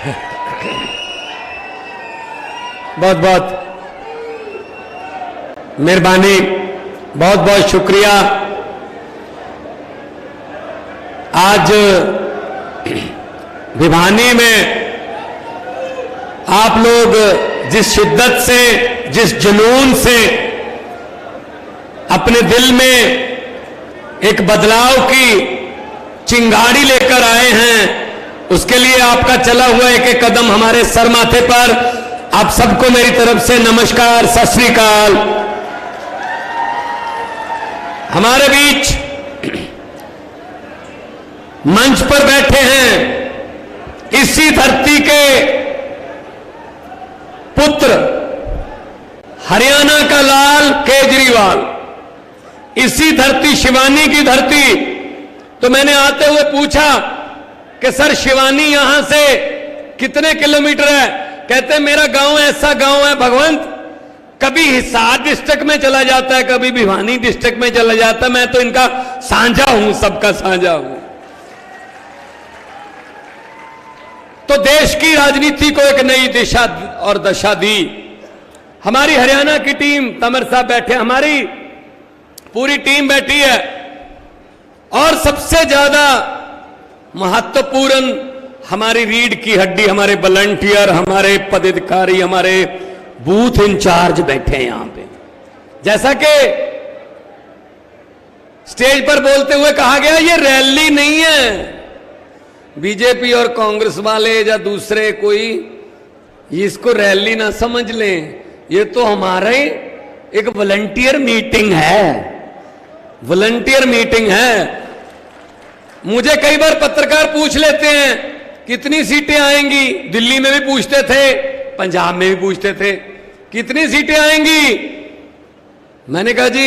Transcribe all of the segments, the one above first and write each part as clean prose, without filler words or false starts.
बहुत बहुत मेहरबानी, बहुत बहुत शुक्रिया। आज भिवानी में आप लोग जिस शिद्दत से, जिस जुनून से अपने दिल में एक बदलाव की चिंगारी लेकर आए हैं, उसके लिए आपका चला हुआ एक एक कदम हमारे सर माथे पर। आप सबको मेरी तरफ से नमस्कार, सत श्री अकाल। हमारे बीच मंच पर बैठे हैं इसी धरती के पुत्र, हरियाणा का लाल केजरीवाल, इसी धरती शिवानी की धरती। तो मैंने आते हुए पूछा कि सर शिवानी यहां से कितने किलोमीटर है? कहते मेरा गांव ऐसा गांव है भगवंत, कभी हिसार डिस्ट्रिक्ट में चला जाता है, कभी भिवानी डिस्ट्रिक्ट में चला जाता है। मैं तो इनका साझा हूं, सबका साझा हूं। तो देश की राजनीति को एक नई दिशा और दशा दी। हमारी हरियाणा की टीम, तंवर साहब बैठे, हमारी पूरी टीम बैठी है। और सबसे ज्यादा महत्वपूर्ण हमारी रीढ़ की हड्डी, हमारे वॉलंटियर, हमारे पदाधिकारी, हमारे बूथ इंचार्ज बैठे हैं यहां पे। जैसा कि स्टेज पर बोलते हुए कहा गया, ये रैली नहीं है बीजेपी और कांग्रेस वाले या दूसरे कोई इसको रैली ना समझ लें, ये तो हमारे एक वॉलंटियर मीटिंग है, वॉलंटियर मीटिंग है। मुझे कई बार पत्रकार पूछ लेते हैं कितनी सीटें आएंगी, दिल्ली में भी पूछते थे, पंजाब में भी पूछते थे कितनी सीटें आएंगी। मैंने कहा जी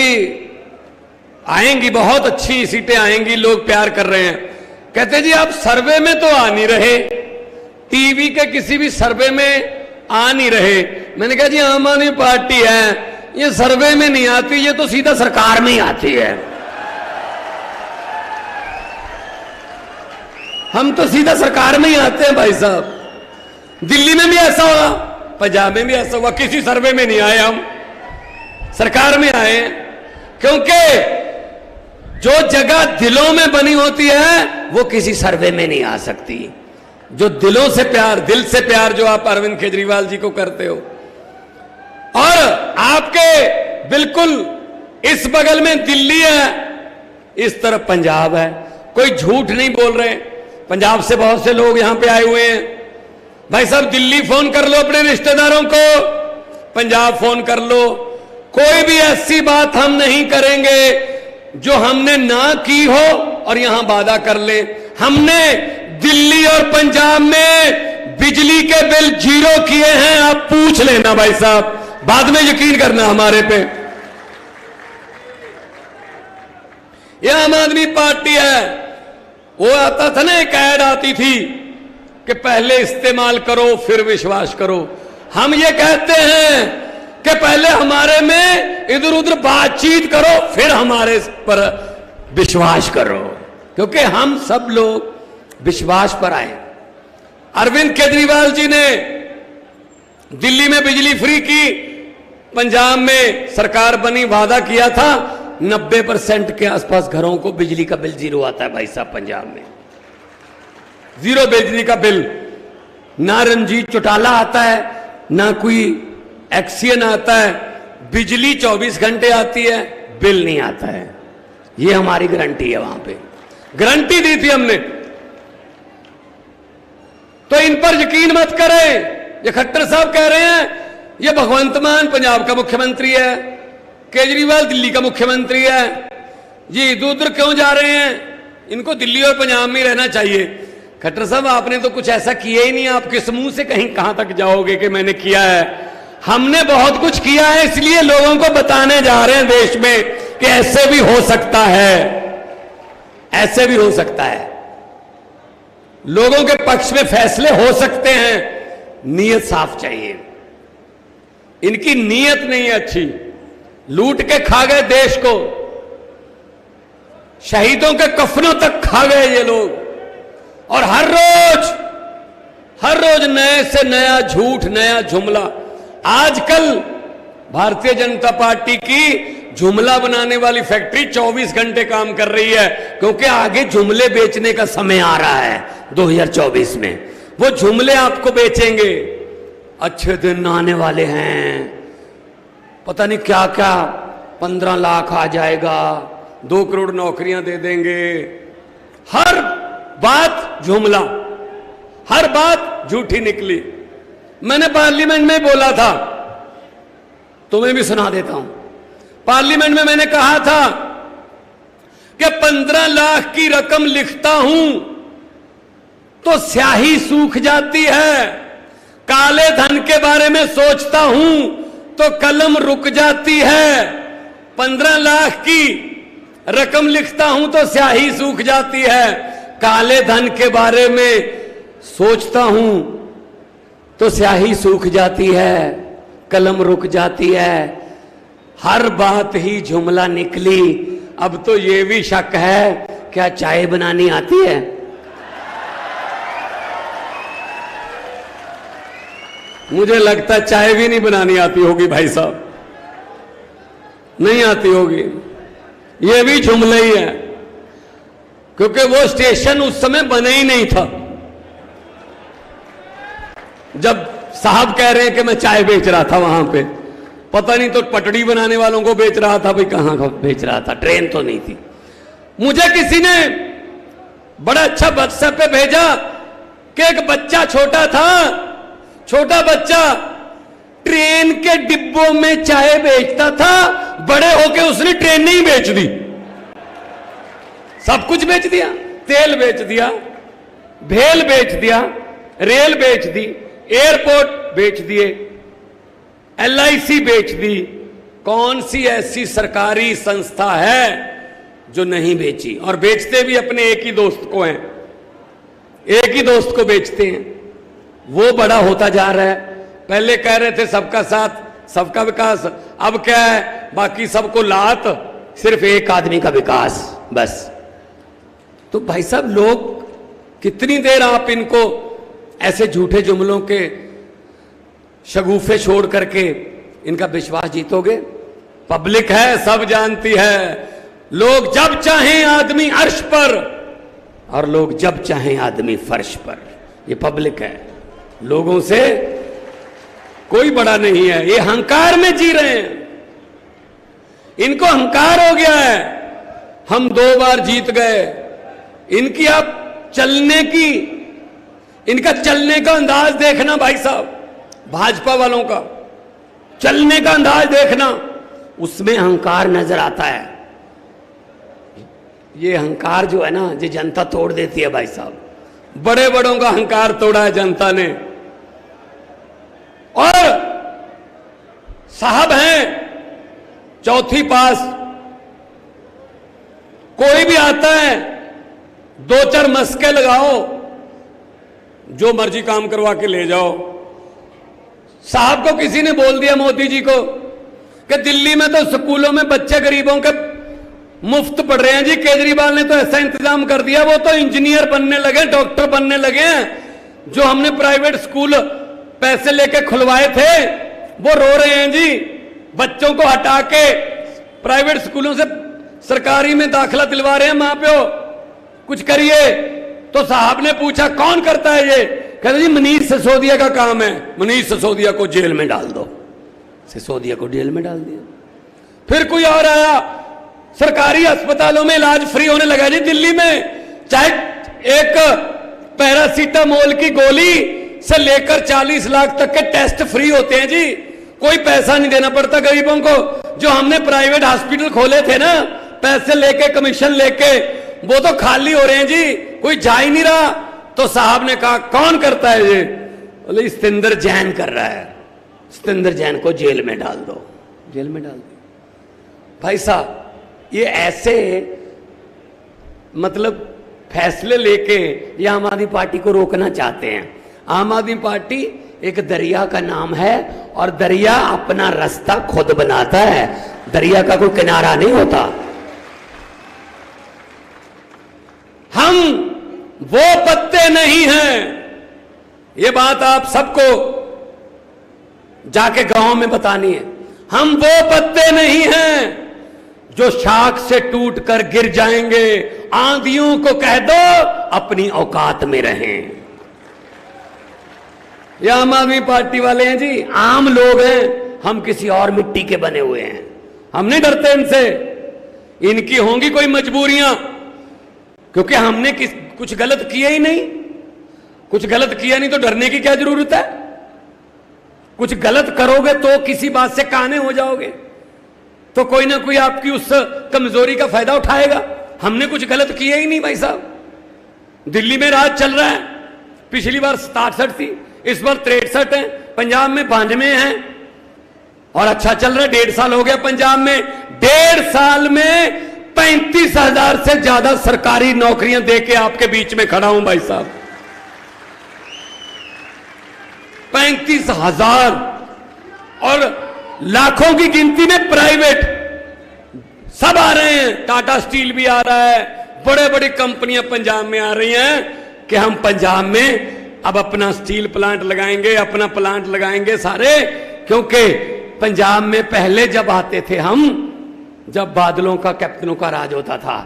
आएंगी, बहुत अच्छी सीटें आएंगी, लोग प्यार कर रहे हैं। कहते जी आप सर्वे में तो आ नहीं रहे, टीवी के किसी भी सर्वे में आ नहीं रहे। मैंने कहा जी आम आदमी पार्टी है, ये सर्वे में नहीं आती, ये तो सीधा सरकार में ही आती है। हम तो सीधा सरकार में ही आते हैं भाई साहब। दिल्ली में भी ऐसा हुआ, पंजाब में भी ऐसा हुआ, किसी सर्वे में नहीं आए, हम सरकार में आए। क्योंकि जो जगह दिलों में बनी होती है वो किसी सर्वे में नहीं आ सकती। जो दिलों से प्यार, दिल से प्यार जो आप अरविंद केजरीवाल जी को करते हो, और आपके बिल्कुल इस बगल में दिल्ली है, इस तरफ पंजाब है, कोई झूठ नहीं बोल रहे। पंजाब से बहुत से लोग यहां पे आए हुए हैं। भाई साहब दिल्ली फोन कर लो अपने रिश्तेदारों को, पंजाब फोन कर लो, कोई भी ऐसी बात हम नहीं करेंगे जो हमने ना की हो और यहां वादा कर ले। हमने दिल्ली और पंजाब में बिजली के बिल 0 किए हैं, आप पूछ लेना भाई साहब, बाद में यकीन करना हमारे पे। यह आम आदमी पार्टी है। वो आता था ना, एक ऐड आती थी कि पहले इस्तेमाल करो फिर विश्वास करो। हम ये कहते हैं कि पहले हमारे में इधर उधर बातचीत करो फिर हमारे पर विश्वास करो, क्योंकि हम सब लोग विश्वास पर आए। अरविंद केजरीवाल जी ने दिल्ली में बिजली फ्री की, पंजाब में सरकार बनी, वादा किया था 90% के आसपास घरों को बिजली का बिल 0 आता है भाई साहब। पंजाब में 0 बिजली का बिल, ना रंजीत चौटाला आता है, ना कोई एक्सियन आता है, बिजली 24 घंटे आती है, बिल नहीं आता है। ये हमारी गारंटी है, वहां पे गारंटी दी थी हमने। तो इन पर यकीन मत करें। ये खट्टर साहब कह रहे हैं ये भगवंत मान पंजाब का मुख्यमंत्री है, केजरीवाल दिल्ली का मुख्यमंत्री है, ये इधर उधर क्यों जा रहे हैं, इनको दिल्ली और पंजाब में रहना चाहिए। खट्टर साहब आपने तो कुछ ऐसा किया ही नहीं, आप किस मुंह से कहां तक जाओगे कि मैंने किया है। हमने बहुत कुछ किया है, इसलिए लोगों को बताने जा रहे हैं देश में कि ऐसे भी हो सकता है, ऐसे भी हो सकता है, लोगों के पक्ष में फैसले हो सकते हैं। नीयत साफ चाहिए। इनकी नीयत नहीं अच्छी, लूट के खा गए देश को, शहीदों के कफनों तक खा गए ये लोग। और हर रोज नए से नया झूठ, नया जुमला। आजकल भारतीय जनता पार्टी की जुमला बनाने वाली फैक्ट्री 24 घंटे काम कर रही है, क्योंकि आगे जुमले बेचने का समय आ रहा है 2024 में। वो जुमले आपको बेचेंगे। अच्छे दिन आने वाले हैं, पता नहीं क्या क्या, 15 लाख आ जाएगा, 2 करोड़ नौकरियां दे देंगे। हर बात जुमला, हर बात झूठी निकली। मैंने पार्लियामेंट में बोला था, तुम्हें भी सुना देता हूं। पार्लियामेंट में मैंने कहा था कि 15 लाख की रकम लिखता हूं तो स्याही सूख जाती है, काले धन के बारे में सोचता हूं तो कलम रुक जाती है। 15 लाख की रकम लिखता हूं तो स्याही सूख जाती है, काले धन के बारे में सोचता हूं तो स्याही सूख जाती है, कलम रुक जाती है। हर बात ही जुमला निकली। अब तो ये भी शक है, क्या चाय बनानी आती है? मुझे लगता चाय भी नहीं बनानी आती होगी भाई साहब, नहीं आती होगी। ये भी जुमला ही है, क्योंकि वो स्टेशन उस समय बना ही नहीं था जब साहब कह रहे हैं कि मैं चाय बेच रहा था वहां पे। पता नहीं तो पटड़ी बनाने वालों को बेच रहा था, भाई कहां का बेच रहा था, ट्रेन तो नहीं थी। मुझे किसी ने बड़ा अच्छा व्हाट्सएप पे भेजा कि एक बच्चा छोटा बच्चा ट्रेन के डिब्बों में चाय बेचता था, बड़े होके उसने ट्रेन नहीं बेच दी, सब कुछ बेच दिया। तेल बेच दिया, भेल बेच दिया, रेल बेच दी, एयरपोर्ट बेच दिए, LIC बेच दी। कौन सी ऐसी सरकारी संस्था है जो नहीं बेची? और बेचते भी अपने एक ही दोस्त को हैं, एक ही दोस्त को बेचते हैं। वो बड़ा होता जा रहा है। पहले कह रहे थे सबका साथ सबका विकास, अब क्या है, बाकी सबको लात, सिर्फ एक आदमी का विकास बस। तो भाई साहब, लोग कितनी देर आप इनको ऐसे झूठे जुमलों के शगुफे छोड़ करके इनका विश्वास जीतोगे? पब्लिक है, सब जानती है। लोग जब चाहें आदमी अर्श पर और लोग जब चाहें आदमी फर्श पर। ये पब्लिक है, लोगों से कोई बड़ा नहीं है। ये अहंकार में जी रहे हैं, इनको अहंकार हो गया है। हम 2 बार जीत गए। इनकी आप इनका चलने का अंदाज देखना भाई साहब, भाजपा वालों का चलने का अंदाज देखना, उसमें अहंकार नजर आता है। ये अहंकार जो है ना, ये जनता तोड़ देती है भाई साहब। बड़े बड़ों का अहंकार तोड़ा है जनता ने। और साहब हैं 4थी पास, कोई भी आता है 2-4 मस्के लगाओ, जो मर्जी काम करवा के ले जाओ। साहब को किसी ने बोल दिया, मोदी जी को, कि दिल्ली में तो स्कूलों में बच्चे गरीबों के मुफ्त पढ़ रहे हैं जी, केजरीवाल ने तो ऐसा इंतजाम कर दिया, वो तो इंजीनियर बनने लगे, डॉक्टर बनने लगे हैं। जो हमने प्राइवेट स्कूल पैसे लेके खुलवाए थे वो रो रहे हैं जी। बच्चों को हटा के प्राइवेट स्कूलों से सरकारी में दाखिला दिलवा रहे हैं मां प्यो, कुछ करिए। तो साहब ने पूछा कौन करता है ये? कहते जी मनीष सिसोदिया का काम है, मनीष सिसोदिया को जेल में डाल दो। सिसोदिया को जेल में डाल दिया। फिर कोई और आया, सरकारी अस्पतालों में इलाज फ्री होने लगा जी दिल्ली में। चाहे एक पैरासीटामोल की गोली से लेकर 40 लाख तक के टेस्ट फ्री होते हैं जी, कोई पैसा नहीं देना पड़ता गरीबों को। जो हमने प्राइवेट हॉस्पिटल खोले थे ना, पैसे लेके, कमीशन लेके, वो तो खाली हो रहे हैं जी, कोई जा ही नहीं रहा। तो साहब ने कहा कौन करता है ये? बोले सतेंद्र जैन कर रहा है, सतेंद्र जैन को जेल में डाल दो। जेल में डाल दो। भाई साहब, ये ऐसे मतलब फैसले लेके ये आम आदमी पार्टी को रोकना चाहते हैं। आम आदमी पार्टी एक दरिया का नाम है और दरिया अपना रास्ता खुद बनाता है, दरिया का कोई किनारा नहीं होता। हम वो पत्ते नहीं हैं ये बात आप सबको जाके गांव में बतानी है। हम वो पत्ते नहीं हैं जो शाख से टूटकर गिर जाएंगे। आंधियों को कह दो अपनी औकात में रहें। ये आम आदमी पार्टी वाले हैं जी, आम लोग हैं, हम किसी और मिट्टी के बने हुए हैं, हम नहीं डरते इनसे। इनकी होंगी कोई मजबूरियां, क्योंकि हमने कुछ गलत किया ही नहीं। कुछ गलत किया नहीं तो डरने की क्या जरूरत है। कुछ गलत करोगे तो किसी बात से काने हो जाओगे, तो कोई ना कोई आपकी उस कमजोरी का फायदा उठाएगा। हमने कुछ गलत किया ही नहीं भाई साहब। दिल्ली में राज चल रहा है, पिछली बार 67 थी, इस बार 63 है, पंजाब में 92 है और अच्छा चल रहा है। 1.5 साल हो गया पंजाब में। 1.5 साल में 35,000 से ज्यादा सरकारी नौकरियां देके आपके बीच में खड़ा हूं भाई साहब। 35,000 और लाखों की गिनती में प्राइवेट सब आ रहे हैं। टाटा स्टील भी आ रहा है, बड़े बड़ी कंपनियां पंजाब में आ रही हैं कि हम पंजाब में अब अपना स्टील प्लांट लगाएंगे, अपना प्लांट लगाएंगे सारे। क्योंकि पंजाब में पहले जब आते थे हम, जब बादलों का कैप्टनों का राज होता था,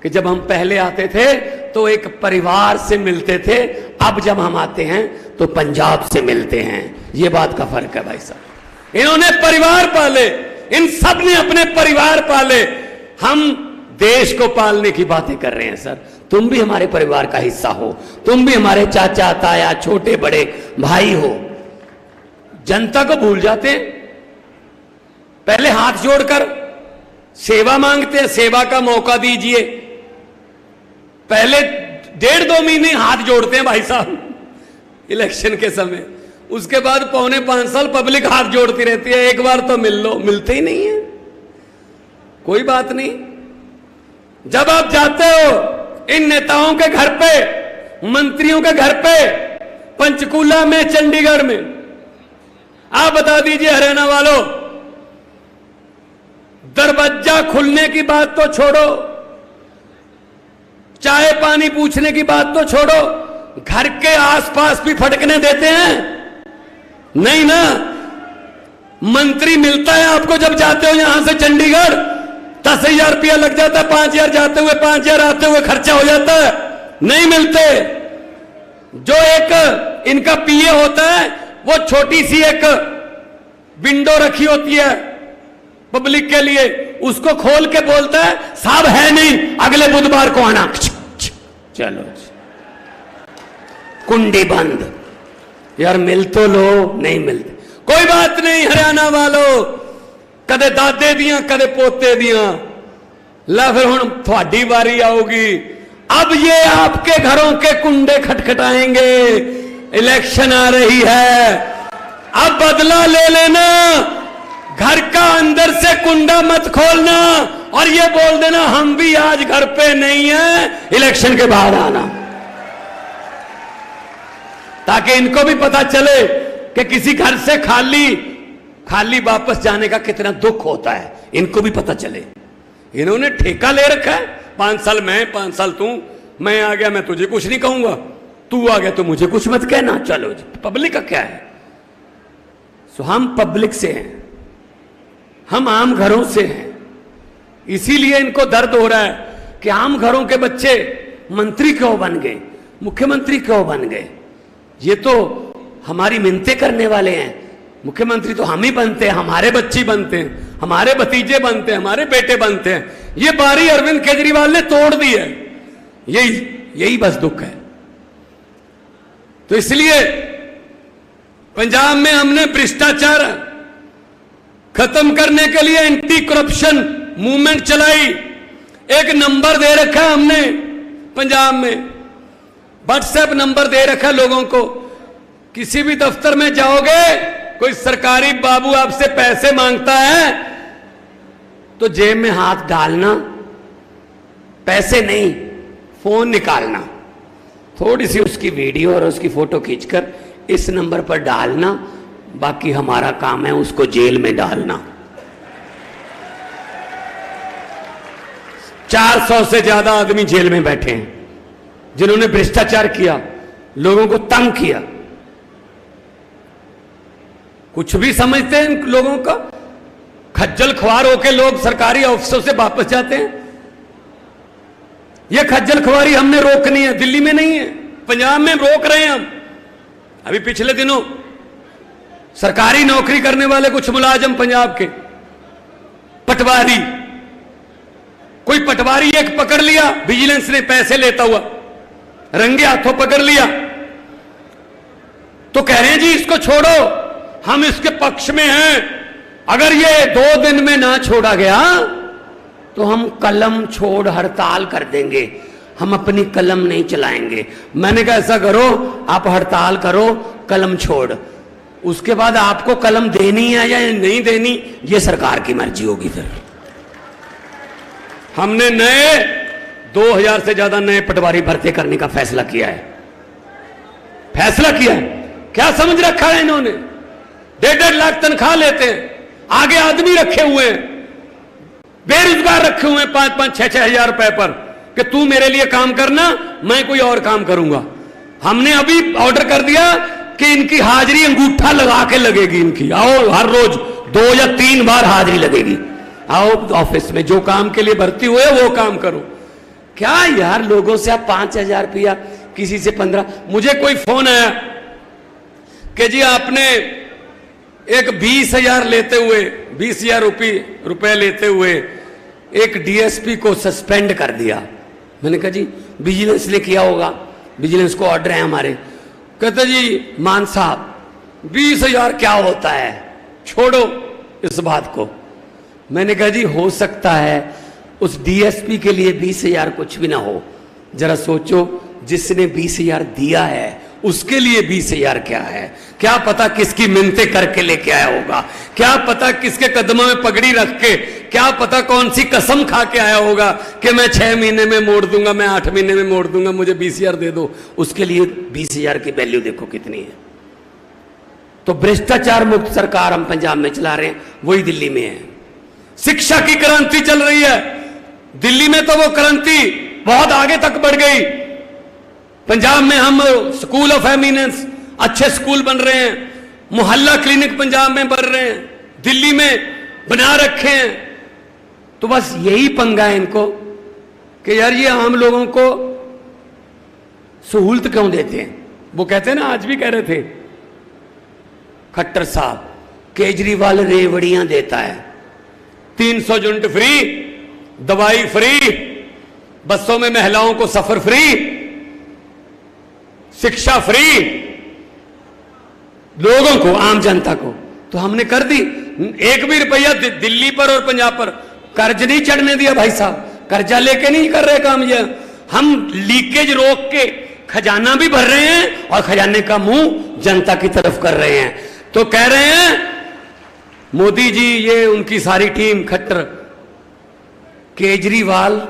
कि जब हम पहले आते थे तो एक परिवार से मिलते थे, अब जब हम आते हैं तो पंजाब से मिलते हैं। ये बात का फर्क है भाई साहब। इन्होंने परिवार पाले, इन सब ने अपने परिवार पाले। हम देश को पालने की बातें कर रहे हैं सर। तुम भी हमारे परिवार का हिस्सा हो, तुम भी हमारे चाचा ताया छोटे बड़े भाई हो। जनता को भूल जाते हैं, पहले हाथ जोड़कर सेवा मांगते हैं, सेवा का मौका दीजिए। पहले 1.5-2 महीने हाथ जोड़ते हैं भाई साहब इलेक्शन के समय, उसके बाद 4.25 साल पब्लिक हाथ जोड़ती रहती है। एक बार तो मिल लो, मिलते ही नहीं है। कोई बात नहीं, जब आप जाते हो इन नेताओं के घर पे, मंत्रियों के घर पे, पंचकूला में, चंडीगढ़ में, आप बता दीजिए हरियाणा वालों, दरवाजा खुलने की बात तो छोड़ो, चाय पानी पूछने की बात तो छोड़ो, घर के आसपास भी फटकने देते हैं? नहीं ना। मंत्री मिलता है आपको जब जाते हो यहां से चंडीगढ़, 10,000 रुपया लग जाता है, 5,000 जाते हुए, 5,000 आते हुए खर्चा हो जाता है। नहीं मिलते। जो एक इनका पीए होता है, वो छोटी सी एक विंडो रखी होती है पब्लिक के लिए, उसको खोल के बोलता है साहब है नहीं, अगले बुधवार को आना। चलो कुंडी बंद। यार मिल तो लो, नहीं मिलते। कोई बात नहीं हरियाणा वालों, कदे दादे दियां कदे पोते दियां, ला फिर हुण थोड़ी बारी आऊगी। अब ये आपके घरों के कुंडे खटखटाएंगे। इलेक्शन आ रही है, अब बदला ले लेना। घर का अंदर से कुंडा मत खोलना और ये बोल देना हम भी आज घर पे नहीं है, इलेक्शन के बाद आना, ताकि इनको भी पता चले कि किसी घर से खाली वापस जाने का कितना दुख होता है। इनको भी पता चले। इन्होंने ठेका ले रखा है, 5 साल मैं, 5 साल तू, मैं आ गया मैं तुझे कुछ नहीं कहूंगा, तू आ गया तो मुझे कुछ मत कहना। चलो जी, पब्लिक का क्या है। सो हम पब्लिक से हैं, हम आम घरों से हैं, इसीलिए इनको दर्द हो रहा है कि आम घरों के बच्चे मंत्री क्यों बन गए, मुख्यमंत्री क्यों बन गए। ये तो हमारी मिन्नतें करने वाले हैं। मुख्यमंत्री तो हम ही बनते हैं, हमारे बच्चे बनते हैं, हमारे भतीजे बनते हैं, हमारे बेटे बनते हैं। ये बारी अरविंद केजरीवाल ने तोड़ दी है। यही बस दुख है। तो इसलिए पंजाब में हमने भ्रष्टाचार खत्म करने के लिए एंटी करप्शन मूवमेंट चलाई। एक नंबर दे रखा है हमने पंजाब में, व्हाट्सएप नंबर दे रखा लोगों को। किसी भी दफ्तर में जाओगे, कोई सरकारी बाबू आपसे पैसे मांगता है तो जेब में हाथ डालना, पैसे नहीं, फोन निकालना, थोड़ी सी उसकी वीडियो और उसकी फोटो खींचकर इस नंबर पर डालना। बाकी हमारा काम है उसको जेल में डालना। 400 से ज्यादा आदमी जेल में बैठे हैं जिन्होंने भ्रष्टाचार किया, लोगों को तंग किया। कुछ भी समझते हैं इन लोगों का। खज्जल खुआर होके लोग सरकारी ऑफिसों से वापस जाते हैं। यह खज्जल खुआरी हमने रोकनी है, दिल्ली में नहीं है, पंजाब में रोक रहे हैं हम। अभी पिछले दिनों सरकारी नौकरी करने वाले कुछ मुलाजिम पंजाब के पटवारी, कोई पटवारी एक पकड़ लिया, विजिलेंस ने पैसे लेता हुआ रंगे हाथों पकड़ लिया, तो कह रहे हैं जी इसको छोड़ो, हम इसके पक्ष में हैं। अगर ये 2 दिन में ना छोड़ा गया तो हम कलम छोड़ हड़ताल कर देंगे, हम अपनी कलम नहीं चलाएंगे। मैंने कहा ऐसा करो, आप हड़ताल करो, कलम छोड़, उसके बाद आपको कलम देनी है या नहीं देनी ये सरकार की मर्जी होगी। फिर हमने नए 2000 से ज्यादा नए पटवारी भर्ती करने का फैसला किया है। फैसला किया है, क्या समझ रखा है इन्होंने? 1.5 लाख तनख्वाह लेते हैं, आगे आदमी रखे हुए हैं, बेरोजगार रखे हुए हैं 5-5, 6-6 हजार रुपए पर कि तू मेरे लिए काम करना, मैं कोई और काम करूंगा। हमने अभी ऑर्डर कर दिया कि इनकी हाजिरी अंगूठा लगा के लगेगी। इनकी आओ, हर रोज 2 या 3 बार हाजिरी लगेगी। आओ ऑफिस में, जो काम के लिए भर्ती हुए वो काम करो। क्या यार, लोगों से आप 5,000 रुपया, किसी से 15। मुझे कोई फोन आया कि जी आपने एक 20,000 लेते हुए, 20,000 रुपए लेते हुए एक डीएसपी को सस्पेंड कर दिया। मैंने कहा जी विजिलेंस ने किया होगा, विजिलेंस को ऑर्डर है हमारे। कहते जी मान साहब 20,000 क्या होता है, छोड़ो इस बात को। मैंने कहा जी हो सकता है उस डीएसपी के लिए 20,000 कुछ भी ना हो। जरा सोचो, जिसने 20,000 दिया है उसके लिए 20,000 क्या है? क्या पता किसकी मिन्नतें करके लेके आया होगा, क्या पता किसके कदमों में पगड़ी रख के, क्या पता कौन सी कसम खा के आया होगा कि मैं 6 महीने में मोड़ दूंगा, मैं 8 महीने में मोड़ दूंगा, मुझे 20,000 दे दो। उसके लिए 20,000 की वैल्यू देखो कितनी है। तो भ्रष्टाचार मुक्त सरकार हम पंजाब में चला रहे हैं, वही दिल्ली में है। शिक्षा की क्रांति चल रही है दिल्ली में, तो वो क्रांति बहुत आगे तक बढ़ गई। पंजाब में हम स्कूल ऑफ एमिनेंस, अच्छे स्कूल बन रहे हैं, मोहल्ला क्लिनिक पंजाब में बन रहे हैं, दिल्ली में बना रखे हैं। तो बस यही पंगा है इनको कि यार ये आम लोगों को सहूलत क्यों देते हैं। वो कहते हैं ना, आज भी कह रहे थे खट्टर साहब, केजरीवाल रेवड़ियां देता है, 300 यूनिट फ्री, दवाई फ्री, बसों में महिलाओं को सफर फ्री, शिक्षा फ्री, लोगों को, आम जनता को। तो हमने कर दी। 1 भी रुपया दिल्ली पर और पंजाब पर कर्ज नहीं चढ़ने दिया भाई साहब। कर्जा लेके नहीं कर रहे काम ये, हम लीकेज रोक के खजाना भी भर रहे हैं और खजाने का मुंह जनता की तरफ कर रहे हैं। तो कह रहे हैं मोदी जी, ये उनकी सारी टीम खट्टर, केजरीवाल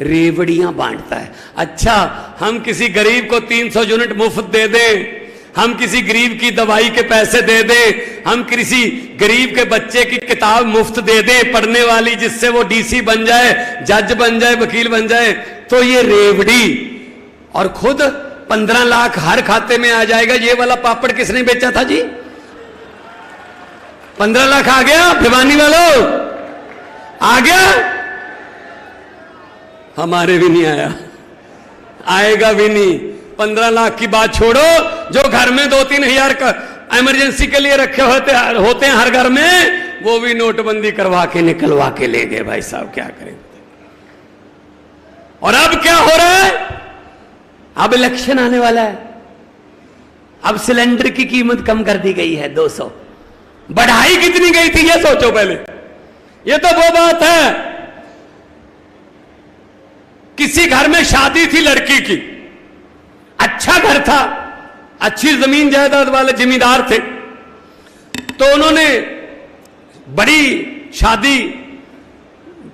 रेवड़ियां बांटता है। अच्छा, हम किसी गरीब को 300 यूनिट मुफ्त दे दें, हम किसी गरीब की दवाई के पैसे दे दें, हम किसी गरीब के बच्चे की किताब मुफ्त दे दें पढ़ने वाली, जिससे वो डीसी बन जाए, जज बन जाए, वकील बन जाए, तो ये रेवड़ी, और खुद 15 लाख हर खाते में आ जाएगा। ये वाला पापड़ किसने बेचा था जी? 15 लाख आ गया भिवानी वालों, आ गया? हमारे भी नहीं आया, आएगा भी नहीं। 15 लाख की बात छोड़ो, जो घर में 2-3 हजार का इमरजेंसी के लिए रखे होते हैं हर घर में, वो भी नोटबंदी करवा के निकलवा के ले गए। भाई साहब क्या करें? और अब क्या हो रहा है? अब इलेक्शन आने वाला है, अब सिलेंडर की कीमत कम कर दी गई है 200। बढ़ाई कितनी गई थी ये सोचो पहले। ये तो वो बात है, किसी घर में शादी थी लड़की की, अच्छा घर था, अच्छी जमीन जायदाद वाले जमींदार थे, तो उन्होंने बड़ी शादी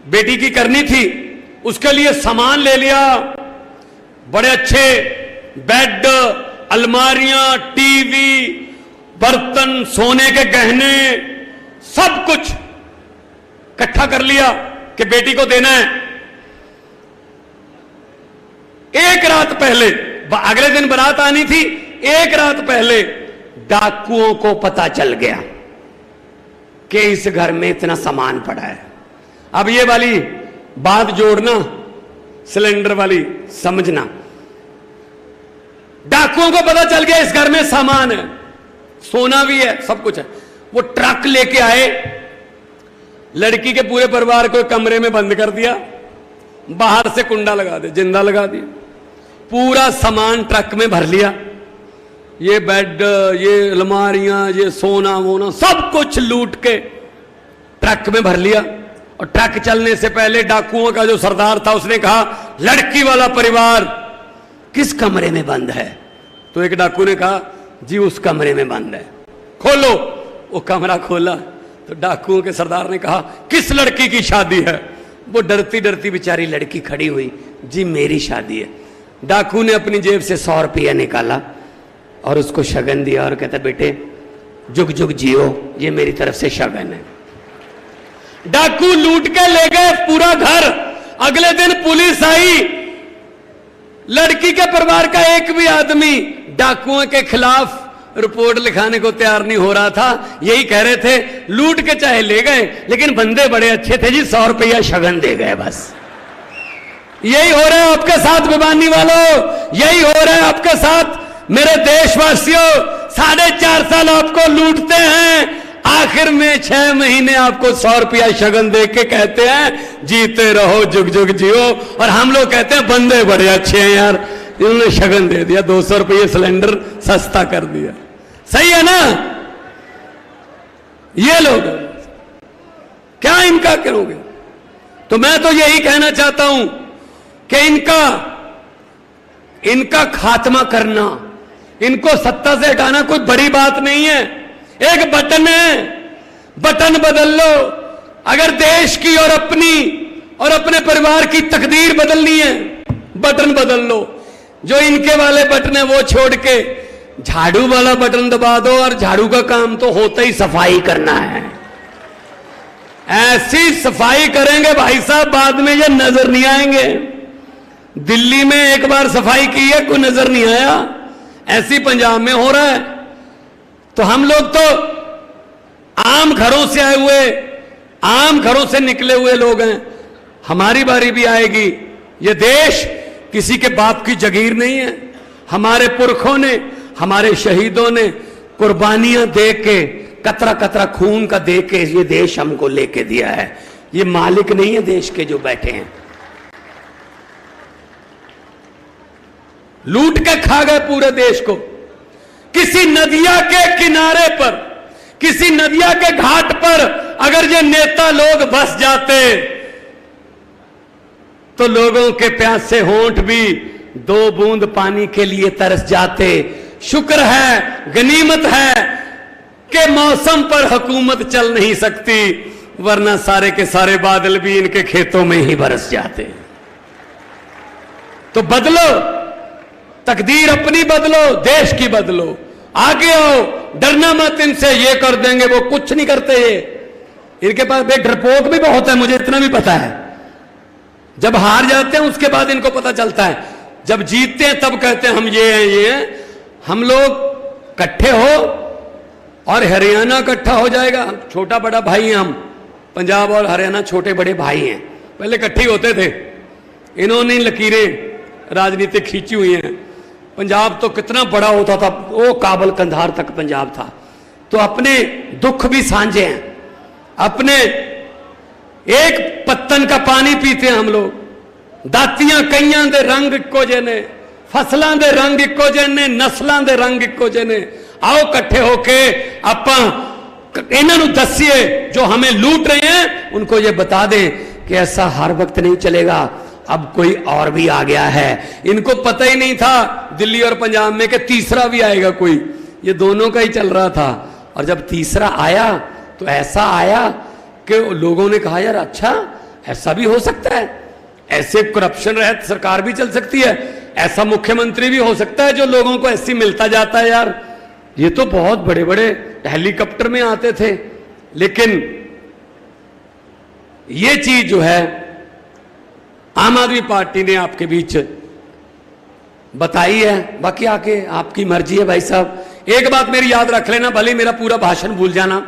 बेटी की करनी थी, उसके लिए सामान ले लिया, बड़े अच्छे बेड, अलमारियां, टीवी, बर्तन, सोने के गहने, सब कुछ इकट्ठा कर लिया कि बेटी को देना है। एक रात पहले, अगले दिन बारात आनी थी, एक रात पहले डाकुओं को पता चल गया कि इस घर में इतना सामान पड़ा है। अब ये वाली बात जोड़ना, सिलेंडर वाली समझना, डाकुओं को पता चल गया इस घर में सामान है, सोना भी है, सब कुछ है। वो ट्रक लेके आए, लड़की के पूरे परिवार को कमरे में बंद कर दिया, बाहर से कुंडा लगा दे, जिंदा लगा दिया, पूरा सामान ट्रक में भर लिया। ये बेड, ये अलमारियां, ये सोना वोना सब कुछ लूट के ट्रक में भर लिया। और ट्रक चलने से पहले डाकुओं का जो सरदार था उसने कहा, लड़की वाला परिवार किस कमरे में बंद है? तो एक डाकू ने कहा, जी उस कमरे में बंद है, खोलो। वो कमरा खोला तो डाकुओं के सरदार ने कहा, किस लड़की की शादी है? वो डरती डरती बेचारी लड़की खड़ी हुई, जी मेरी शादी है। डाकू ने अपनी जेब से 100 रुपया निकाला और उसको शगन दिया और कहता, बेटे जुग जुग जियो, ये मेरी तरफ से शगन है। डाकू लूट के ले गए पूरा घर। अगले दिन पुलिस आई, लड़की के परिवार का एक भी आदमी डाकुओं के खिलाफ रिपोर्ट लिखाने को तैयार नहीं हो रहा था। यही कह रहे थे, लूट के चाहे ले गए लेकिन बंदे बड़े अच्छे थे जी, 100 रुपया शगन दे गए बस। यही हो रहा है आपके साथ भिवानी वालों, यही हो रहा है आपके साथ मेरे देशवासियों। 4.5 साल आपको लूटते हैं, आखिर में 6 महीने आपको 100 रुपया शगन दे के कहते हैं जीते रहो, जुग जुग जियो। और हम लोग कहते हैं बंदे बड़े अच्छे हैं यार, इन्होंने शगन दे दिया, 200 रुपये सिलेंडर सस्ता कर दिया। सही है ना? ये लोग क्या इनका करोगे? तो मैं तो यही कहना चाहता हूं कि इनका खात्मा करना, इनको सत्ता से हटाना कोई बड़ी बात नहीं है। एक बटन है, बटन बदल लो। अगर देश की और अपने परिवार की तकदीर बदलनी है, बटन बदल लो। जो इनके वाले बटन है वो छोड़ के झाड़ू वाला बटन दबा दो, और झाड़ू का काम तो होता ही सफाई करना है। ऐसी सफाई करेंगे भाई साहब, बाद में ये नजर नहीं आएंगे। दिल्ली में एक बार सफाई की है, कोई नजर नहीं आया, ऐसी पंजाब में हो रहा है। तो हम लोग तो आम घरों से आए हुए, आम घरों से निकले हुए लोग हैं, हमारी बारी भी आएगी। ये देश किसी के बाप की जगीर नहीं है। हमारे पुरखों ने, हमारे शहीदों ने कुर्बानियां दे के, कतरा कतरा खून का दे के ये देश हमको लेके दिया है। ये मालिक नहीं है देश के जो बैठे हैं, लूट के खा गए पूरे देश को। किसी नदिया के किनारे पर, किसी नदिया के घाट पर अगर ये नेता लोग बस जाते तो लोगों के प्यासे होंठ भी 2 बूंद पानी के लिए तरस जाते। शुक्र है, गनीमत है कि मौसम पर हुकूमत चल नहीं सकती, वरना सारे के सारे बादल भी इनके खेतों में ही बरस जाते। तो बदलो, तकदीर अपनी बदलो, देश की बदलो, आगे आओ, डरना मत इनसे, ये कर देंगे वो कुछ नहीं करते। ये इनके पास डरपोक भी बहुत है, मुझे इतना भी पता है। जब हार जाते हैं उसके बाद इनको पता चलता है, जब जीतते हैं तब कहते हैं हम ये हैं, ये हैं। हम लोग इकट्ठे हो और हरियाणा इकट्ठा हो जाएगा। छोटा बड़ा भाई हैं हम, पंजाब और हरियाणा छोटे बड़े भाई हैं, पहले इकट्ठे होते थे। इन्होंने लकीरें राजनीतिक खींची हुई हैं। पंजाब तो कितना बड़ा होता था, वो काबल कंधार तक पंजाब था। तो अपने दुख भी साझे हैं, अपने एक पत्तन का पानी पीते हैं हम लोग। दातियां कईयां दे रंग इक्को जे ने, फसलां दे रंग इक्को जे ने, नस्लां दे रंग इक्को जे ने। आओ इकट्ठे होके आपां इन्हां नूं दस्सिए, जो हमें लूट रहे हैं उनको ये बता दें कि ऐसा हर वक्त नहीं चलेगा, अब कोई और भी आ गया है। इनको पता ही नहीं था दिल्ली और पंजाब में कि तीसरा भी आएगा कोई, ये दोनों का ही चल रहा था। और जब तीसरा आया तो ऐसा आया कि लोगों ने कहा यार अच्छा ऐसा भी हो सकता है, ऐसे करप्शन रहित सरकार भी चल सकती है, ऐसा मुख्यमंत्री भी हो सकता है जो लोगों को ऐसी मिलता जाता है। यार ये तो बहुत बड़े बड़े हेलीकॉप्टर में आते थे। लेकिन ये चीज जो है आम आदमी पार्टी ने आपके बीच बताई है। बाकी आके आपकी मर्जी है भाई साहब। एक बात मेरी याद रख लेना, भले मेरा पूरा भाषण भूल जाना,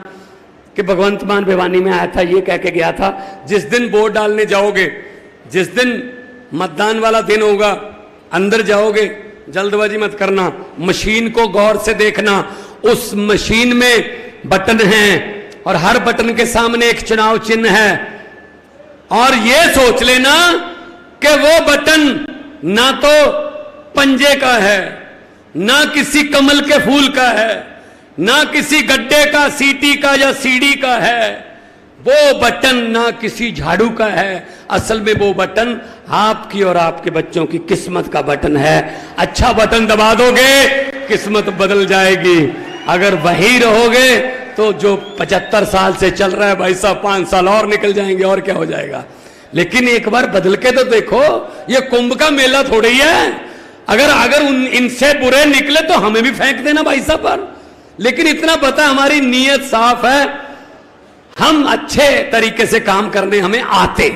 कि भगवंत मान भिवानी में आया था, ये कह के गया था। जिस दिन वोट डालने जाओगे, जिस दिन मतदान वाला दिन होगा, अंदर जाओगे, जल्दबाजी मत करना, मशीन को गौर से देखना। उस मशीन में बटन हैं और हर बटन के सामने एक चुनाव चिन्ह है, और ये सोच लेना कि वो बटन ना तो पंजे का है, ना किसी कमल के फूल का है, ना किसी गड्ढे का, सीटी का या सीढ़ी का है। वो बटन ना किसी झाड़ू का है। असल में वो बटन आपकी और आपके बच्चों की किस्मत का बटन है। अच्छा बटन दबा दोगे, किस्मत बदल जाएगी। अगर वही रहोगे तो जो 75 साल से चल रहा है भाई साहब, 5 साल और निकल जाएंगे और क्या हो जाएगा। लेकिन एक बार बदल के तो देखो, ये कुंभ का मेला थोड़ी है। अगर इनसे बुरे निकले तो हमें भी फेंक देना भाई साहब पर। लेकिन इतना पता हमारी नीयत साफ है, हम अच्छे तरीके से काम करने हमें आते।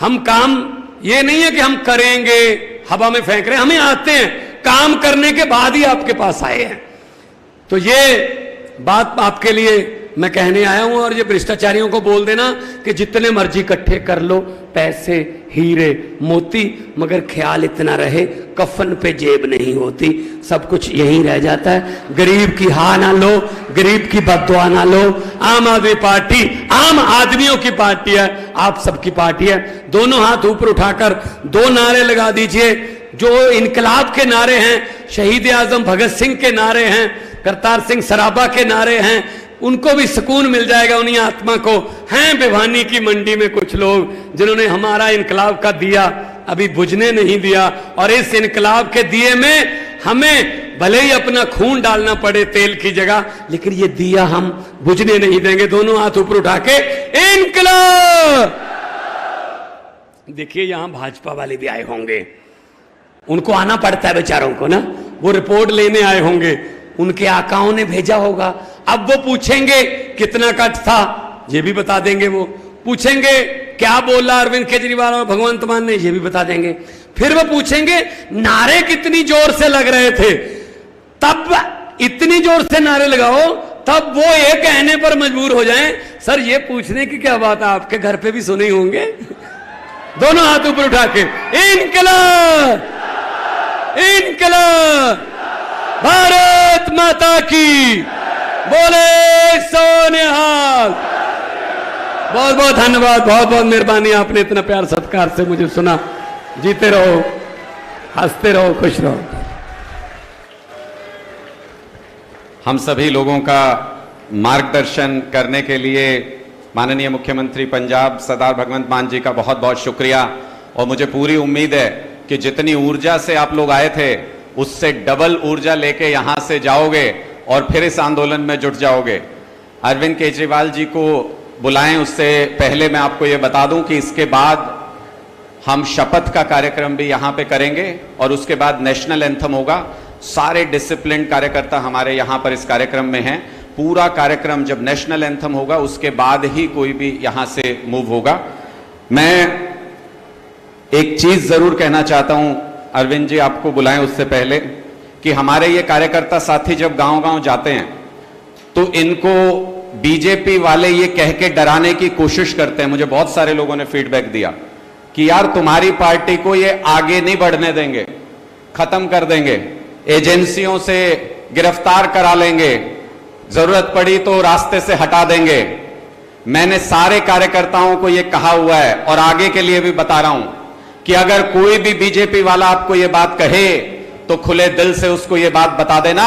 हम काम ये नहीं है कि हम करेंगे हवा में फेंक रहे हैं, हमें आते हैं। काम करने के बाद ही आपके पास आए हैं। तो ये बात आपके लिए मैं कहने आया हूं। और ये भ्रष्टाचारियों को बोल देना कि जितने मर्जी इकट्ठे कर लो, पैसे, हीरे, मोती, मगर ख्याल इतना रहे कफन पे जेब नहीं होती। सब कुछ यहीं रह जाता है। गरीब की हा ना लो, गरीब की बद्दुआ ना लो। आम आदमी पार्टी आम आदमियों की पार्टी है, आप सबकी पार्टी है। दोनों हाथ ऊपर उठाकर 2 नारे लगा दीजिए। जो इनकलाब के नारे हैं, शहीद आजम भगत सिंह के नारे हैं, करतार सिंह सराबा के नारे हैं, उनको भी सुकून मिल जाएगा उन्हीं आत्मा को। हैं भिवानी की मंडी में कुछ लोग जिन्होंने हमारा इनकलाब का दिया अभी बुझने नहीं दिया, और इस इनकलाब के दिए में हमें भले ही अपना खून डालना पड़े तेल की जगह, लेकिन ये दिया हम बुझने नहीं देंगे। दोनों हाथ ऊपर उठा के इनकलाब। देखिए यहां भाजपा वाले भी आए होंगे, उनको आना पड़ता है बेचारों को ना, वो रिपोर्ट लेने आए होंगे, उनके आकाओं ने भेजा होगा। अब वो पूछेंगे कितना कट था, ये भी बता देंगे। वो पूछेंगे क्या बोला अरविंद केजरीवाल और भगवंत मान ने, ये भी बता देंगे। फिर वो पूछेंगे नारे कितनी जोर से लग रहे थे, तब इतनी जोर से नारे लगाओ तब वो ये कहने पर मजबूर हो जाएं, सर ये पूछने की क्या बात है, आपके घर पे भी सुने होंगे। दोनों हाथ ऊपर उठा के इनकलाब, इनकलाब, भारत माता की, बोले सोनिहाल। बहुत बहुत धन्यवाद, बहुत बहुत मेहरबानी, आपने इतना प्यार सत्कार से मुझे सुना। जीते रहो, हंसते रहो, खुश रहो। हम सभी लोगों का मार्गदर्शन करने के लिए माननीय मुख्यमंत्री पंजाब सरदार भगवंत मान जी का बहुत बहुत शुक्रिया। और मुझे पूरी उम्मीद है कि जितनी ऊर्जा से आप लोग आए थे उससे डबल ऊर्जा लेके यहां से जाओगे और फिर इस आंदोलन में जुट जाओगे। अरविंद केजरीवाल जी को बुलाएं, उससे पहले मैं आपको यह बता दूं कि इसके बाद हम शपथ का कार्यक्रम भी यहां पे करेंगे और उसके बाद नेशनल एंथम होगा। सारे डिसिप्लिन कार्यकर्ता हमारे यहां पर इस कार्यक्रम में हैं। पूरा कार्यक्रम जब नेशनल एंथम होगा उसके बाद ही कोई भी यहां से मूव होगा। मैं एक चीज जरूर कहना चाहता हूं, अरविंद जी आपको बुलाएं उससे पहले, कि हमारे ये कार्यकर्ता साथी जब गांव-गांव जाते हैं तो इनको बीजेपी वाले ये कह के डराने की कोशिश करते हैं। मुझे बहुत सारे लोगों ने फीडबैक दिया कि यार तुम्हारी पार्टी को ये आगे नहीं बढ़ने देंगे, खत्म कर देंगे, एजेंसियों से गिरफ्तार करा लेंगे, जरूरत पड़ी तो रास्ते से हटा देंगे। मैंने सारे कार्यकर्ताओं को यह कहा हुआ है और आगे के लिए भी बता रहा हूं कि अगर कोई भी बीजेपी वाला आपको यह बात कहे तो खुले दिल से उसको यह बात बता देना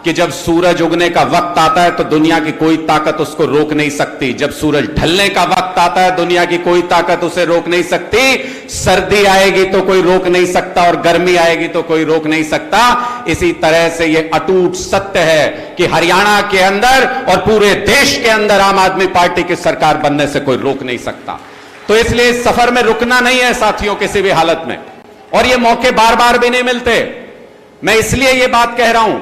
कि जब सूरज उगने का वक्त आता है तो दुनिया की कोई ताकत उसको रोक नहीं सकती। जब सूरज ढलने का वक्त आता है दुनिया की कोई ताकत उसे रोक नहीं सकती। सर्दी आएगी तो कोई रोक नहीं सकता और गर्मी आएगी तो कोई रोक नहीं सकता। इसी तरह से यह अटूट सत्य है कि हरियाणा के अंदर और पूरे देश के अंदर आम आदमी पार्टी की सरकार बनने से कोई रोक नहीं सकता। तो इसलिए इस सफर में रुकना नहीं है साथियों किसी भी हालत में, और ये मौके बार बार भी नहीं मिलते। मैं इसलिए ये बात कह रहा हूं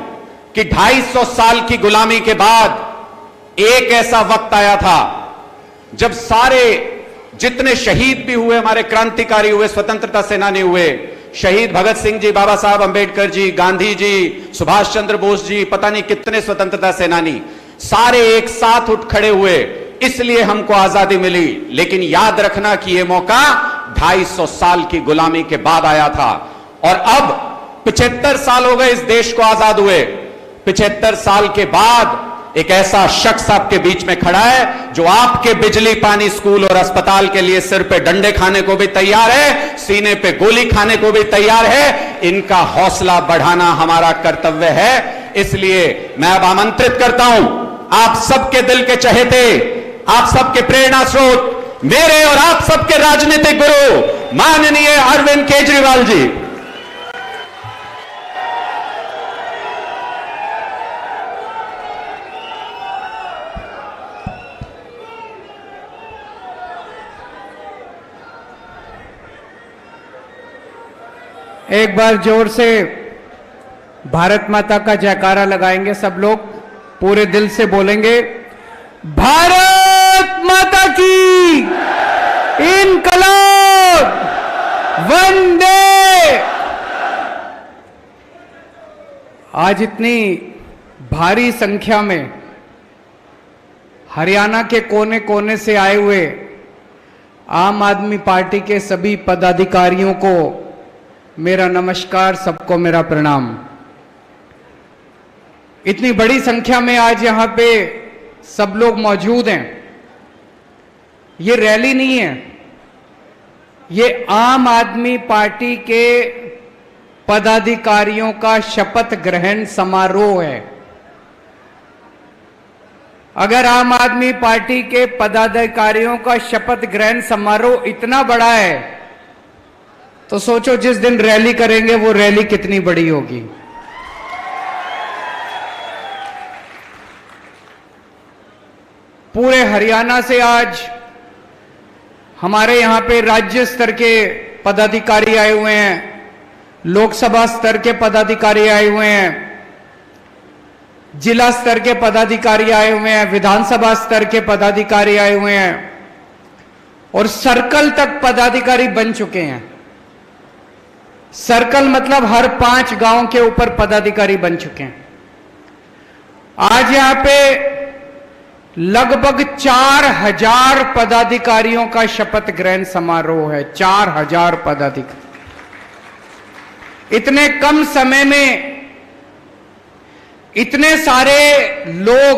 कि 250 साल की गुलामी के बाद एक ऐसा वक्त आया था जब सारे जितने शहीद भी हुए, हमारे क्रांतिकारी हुए, स्वतंत्रता सेनानी हुए, शहीद भगत सिंह जी, बाबा साहब अंबेडकर जी, गांधी जी, सुभाष चंद्र बोस जी, पता नहीं कितने स्वतंत्रता सेनानी, सारे एक साथ उठ खड़े हुए, इसलिए हमको आजादी मिली। लेकिन याद रखना कि यह मौका 250 साल की गुलामी के बाद आया था, और अब 75 साल हो गए इस देश को आजाद हुए। 75 साल के बाद एक ऐसा शख्स आपके बीच में खड़ा है जो आपके बिजली, पानी, स्कूल और अस्पताल के लिए सिर पे डंडे खाने को भी तैयार है, सीने पे गोली खाने को भी तैयार है। इनका हौसला बढ़ाना हमारा कर्तव्य है। इसलिए मैं अब आमंत्रित करता हूं आप सबके दिल के चहेते, आप सबके प्रेरणा स्रोत, मेरे और आप सबके राजनीतिक गुरु माननीय अरविंद केजरीवाल जी। एक बार जोर से भारत माता का जयकारा लगाएंगे सब लोग, पूरे दिल से बोलेंगे, भारत माता की इनकलाब, वंदे। आज इतनी भारी संख्या में हरियाणा के कोने कोने से आए हुए आम आदमी पार्टी के सभी पदाधिकारियों को मेरा नमस्कार, सबको मेरा प्रणाम। इतनी बड़ी संख्या में आज यहां पे सब लोग मौजूद हैं। ये रैली नहीं है, ये आम आदमी पार्टी के पदाधिकारियों का शपथ ग्रहण समारोह है। अगर आम आदमी पार्टी के पदाधिकारियों का शपथ ग्रहण समारोह इतना बड़ा है तो सोचो जिस दिन रैली करेंगे वो रैली कितनी बड़ी होगी। पूरे हरियाणा से आज हमारे यहां पे राज्य स्तर के पदाधिकारी आए हुए हैं, लोकसभा स्तर के पदाधिकारी आए हुए हैं, जिला स्तर के पदाधिकारी आए हुए हैं, विधानसभा स्तर के पदाधिकारी आए हुए हैं और सर्कल तक पदाधिकारी बन चुके हैं। सर्कल मतलब हर 5 गांव के ऊपर पदाधिकारी बन चुके हैं। आज यहां पे लगभग 4000 पदाधिकारियों का शपथ ग्रहण समारोह है। 4000 पदाधिकारी। इतने कम समय में इतने सारे लोग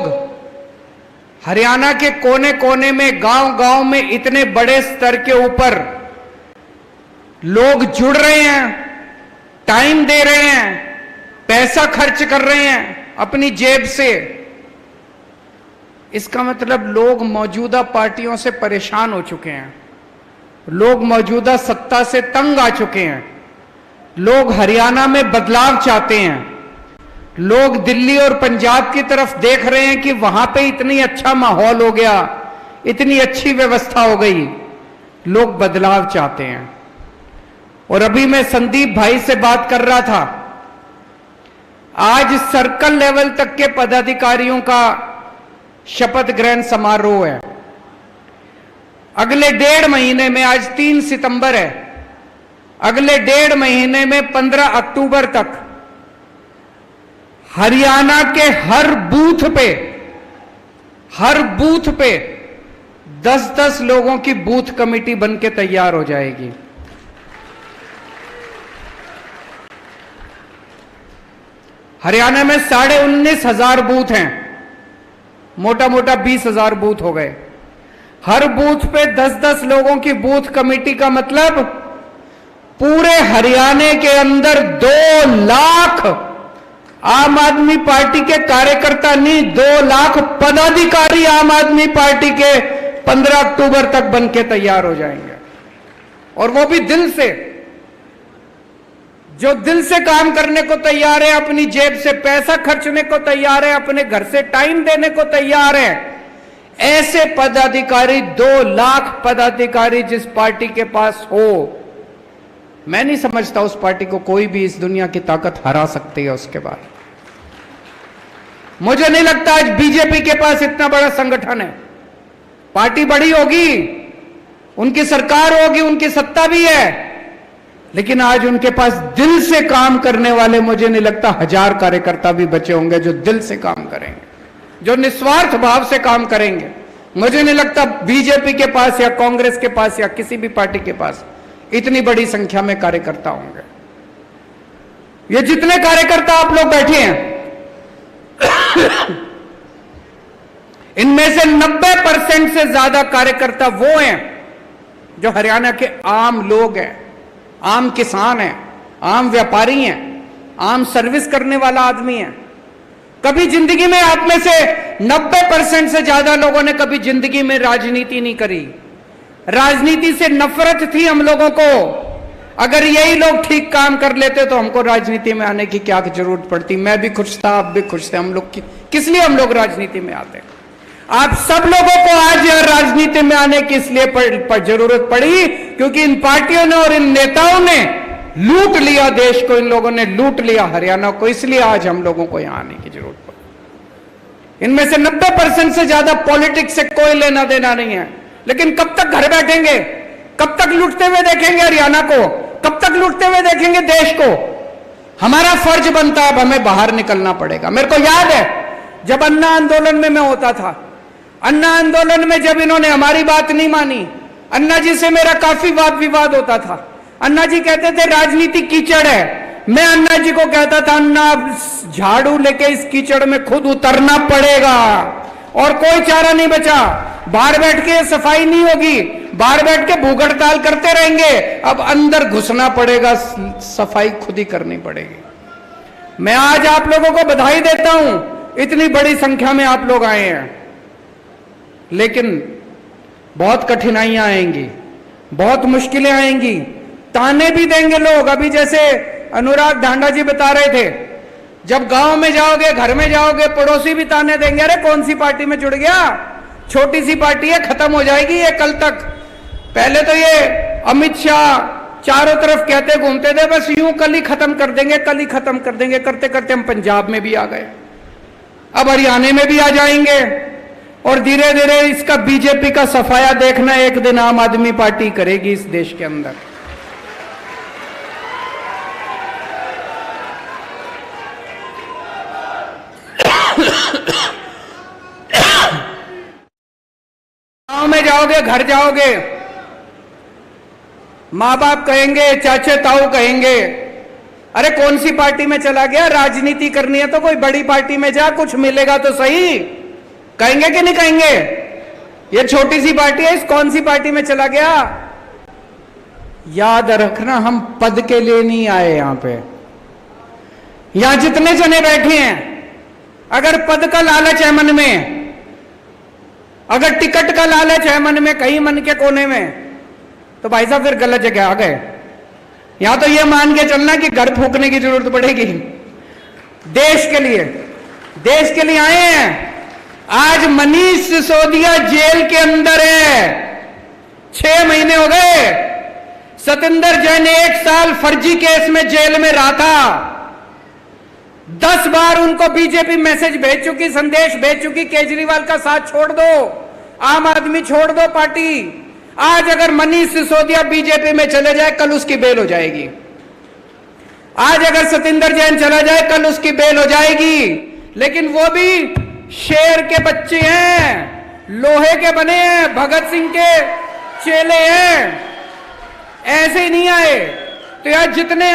हरियाणा के कोने कोने में, गांव गांव में इतने बड़े स्तर के ऊपर लोग जुड़ रहे हैं, टाइम दे रहे हैं, पैसा खर्च कर रहे हैं अपनी जेब से। इसका मतलब लोग मौजूदा पार्टियों से परेशान हो चुके हैं, लोग मौजूदा सत्ता से तंग आ चुके हैं, लोग हरियाणा में बदलाव चाहते हैं, लोग दिल्ली और पंजाब की तरफ देख रहे हैं कि वहां पे इतनी अच्छा माहौल हो गया, इतनी अच्छी व्यवस्था हो गई, लोग बदलाव चाहते हैं। और अभी मैं संदीप भाई से बात कर रहा था, आज सर्कल लेवल तक के पदाधिकारियों का शपथ ग्रहण समारोह है। अगले 1.5 महीने में, आज 3 सितंबर है, अगले 1.5 महीने में 15 अक्टूबर तक हरियाणा के हर बूथ पे 10-10 लोगों की बूथ कमेटी बनके तैयार हो जाएगी। हरियाणा में 19,500 बूथ हैं, मोटा मोटा 20,000 बूथ हो गए। हर बूथ पे 10-10 लोगों की बूथ कमेटी का मतलब पूरे हरियाणा के अंदर 2 लाख आम आदमी पार्टी के कार्यकर्ता नहीं, 2 लाख पदाधिकारी आम आदमी पार्टी के 15 अक्टूबर तक बनके तैयार हो जाएंगे। और वो भी दिल से, जो दिल से काम करने को तैयार है, अपनी जेब से पैसा खर्चने को तैयार है, अपने घर से टाइम देने को तैयार है। ऐसे पदाधिकारी, 2 लाख पदाधिकारी जिस पार्टी के पास हो, मैं नहीं समझता उस पार्टी को कोई भी इस दुनिया की ताकत हरा सकती है। उसके बाद मुझे नहीं लगता आज बीजेपी के पास इतना बड़ा संगठन है। पार्टी बड़ी होगी, उनकी सरकार होगी, उनकी सत्ता भी है, लेकिन आज उनके पास दिल से काम करने वाले मुझे नहीं लगता 1000 कार्यकर्ता भी बचे होंगे जो दिल से काम करेंगे। जो निस्वार्थ भाव से काम करेंगे। मुझे नहीं लगता बीजेपी के पास या कांग्रेस के पास या किसी भी पार्टी के पास इतनी बड़ी संख्या में कार्यकर्ता होंगे। ये जितने कार्यकर्ता आप लोग बैठे हैं इनमें से 90% से ज्यादा कार्यकर्ता वो हैं जो हरियाणा के आम लोग हैं, आम किसान हैं, आम व्यापारी हैं, आम सर्विस करने वाला आदमी है। कभी जिंदगी में आप में से 90% से ज्यादा लोगों ने कभी जिंदगी में राजनीति नहीं करी। राजनीति से नफरत थी हम लोगों को। अगर यही लोग ठीक काम कर लेते तो हमको राजनीति में आने की क्या जरूरत पड़ती। मैं भी खुश था, आप भी खुश थे। हम लोग किस लिए हम लोग राजनीति में आते? आप सब लोगों को आज राजनीति में आने की इसलिए जरूरत पड़ी क्योंकि इन पार्टियों ने और इन नेताओं ने लूट लिया देश को, इन लोगों ने लूट लिया हरियाणा को, इसलिए आज हम लोगों को यहां आने की जरूरत पड़ी। इनमें से 90% से ज्यादा पॉलिटिक्स से कोई लेना देना नहीं है। लेकिन कब तक घर बैठेंगे? कब तक लूटते हुए देखेंगे हरियाणा को? कब तक लूटते हुए देखेंगे देश को? हमारा फर्ज बनता है, अब हमें बाहर निकलना पड़ेगा। मेरे को याद है जब अन्ना आंदोलन में मैं होता था, अन्ना आंदोलन में जब इन्होंने हमारी बात नहीं मानी, अन्ना जी से मेरा काफी वाद विवाद होता था। अन्ना जी कहते थे राजनीति कीचड़ है। मैं अन्ना जी को कहता था अन्ना झाड़ू लेके इस कीचड़ में खुद उतरना पड़ेगा और कोई चारा नहीं बचा। बाहर बैठ के सफाई नहीं होगी, बाहर बैठ के भूख हड़ताल करते रहेंगे, अब अंदर घुसना पड़ेगा, सफाई खुद ही करनी पड़ेगी। मैं आज आप लोगों को बधाई देता हूं, इतनी बड़ी संख्या में आप लोग आए हैं, लेकिन बहुत कठिनाइयां आएंगी, बहुत मुश्किलें आएंगी, ताने भी देंगे लोग। अभी जैसे अनुराग ढांडा जी बता रहे थे, जब गांव में जाओगे, घर में जाओगे, पड़ोसी भी ताने देंगे, अरे कौन सी पार्टी में जुड़ गया, छोटी सी पार्टी है, खत्म हो जाएगी ये कल तक। पहले तो ये अमित शाह चारों तरफ कहते घूमते थे बस यूं कल ही खत्म कर देंगे, कल ही खत्म कर देंगे, करते करते हम पंजाब में भी आ गए, अब हरियाणा में भी आ जाएंगे और धीरे धीरे इसका बीजेपी का सफाया देखना एक दिन आम आदमी पार्टी करेगी इस देश के अंदर। गांव में जाओगे, घर जाओगे, माँ बाप कहेंगे, चाचे ताऊ कहेंगे, अरे कौन सी पार्टी में चला गया, राजनीति करनी है तो कोई बड़ी पार्टी में जा, कुछ मिलेगा तो सही। कहेंगे कि नहीं कहेंगे? ये छोटी सी पार्टी है, इस कौन सी पार्टी में चला गया? याद रखना, हम पद के लिए नहीं आए यहां पे। यहां जितने जने बैठे हैं, अगर पद का लालच है मन में, अगर टिकट का लालच है मन में, कहीं मन के कोने में, तो भाई साहब फिर गलत जगह आ गए। यहां तो ये मान के चलना कि घर फूकने की जरूरत पड़ेगी। देश के लिए आए हैं। आज मनीष सिसोदिया जेल के अंदर है, 6 महीने हो गए। सतिंदर जैन 1 साल फर्जी केस में जेल में रहा था। 10 बार उनको बीजेपी मैसेज भेज चुकी, संदेश भेज चुकी, केजरीवाल का साथ छोड़ दो, आम आदमी छोड़ दो पार्टी। आज अगर मनीष सिसोदिया बीजेपी में चले जाए, कल उसकी बेल हो जाएगी। आज अगर सतिंदर जैन चला जाए, कल उसकी बेल हो जाएगी। लेकिन वो भी शेर के बच्चे हैं, लोहे के बने हैं, भगत सिंह के चेले हैं, ऐसे ही नहीं आए। तो यार जितने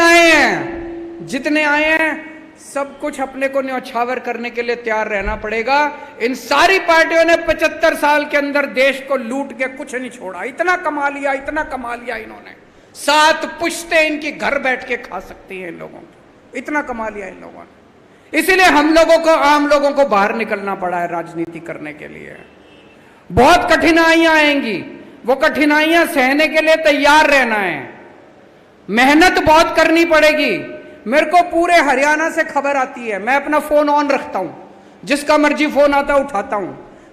आए हैं सब कुछ अपने को न्यौछावर करने के लिए तैयार रहना पड़ेगा। इन सारी पार्टियों ने 75 साल के अंदर देश को लूट के कुछ नहीं छोड़ा। इतना कमा लिया इन्होंने, 7 पुश्तें इनकी घर बैठ के खा सकती हैं इन लोगों को, इतना कमा लिया इन लोगों ने। इसीलिए हम लोगों को, आम लोगों को बाहर निकलना पड़ा है राजनीति करने के लिए। बहुत कठिनाइयां आएंगी, वो कठिनाइयां सहने के लिए तैयार रहना है, मेहनत बहुत करनी पड़ेगी। मेरे को पूरे हरियाणा से खबर आती है, मैं अपना फोन ऑन रखता हूं, जिसका मर्जी फोन आता उठाता हूं।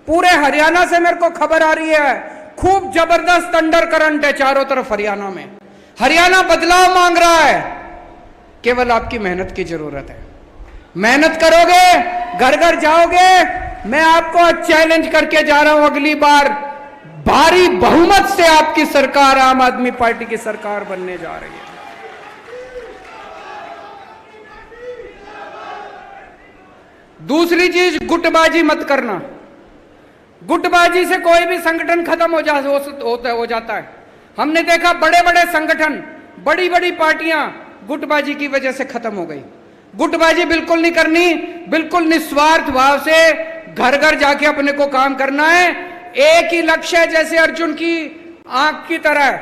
पूरे हरियाणा से मेरे को खबर आ रही है, खूब जबरदस्त अंडर करंट है चारों तरफ हरियाणा में। हरियाणा बदलाव मांग रहा है, केवल आपकी मेहनत की जरूरत है। मेहनत करोगे, घर घर जाओगे, मैं आपको चैलेंज करके जा रहा हूं, अगली बार भारी बहुमत से आपकी सरकार, आम आदमी पार्टी की सरकार बनने जा रही है। दूसरी चीज, गुटबाजी मत करना। गुटबाजी से कोई भी संगठन खत्म हो जाता है। हमने देखा बड़े बड़े संगठन, बड़ी बड़ी पार्टियां गुटबाजी की वजह से खत्म हो गई। गुटबाजी बिल्कुल नहीं करनी, बिल्कुल निस्वार्थ भाव से घर घर जाके अपने को काम करना है। एक ही लक्ष्य है, जैसे अर्जुन की आंख की तरह,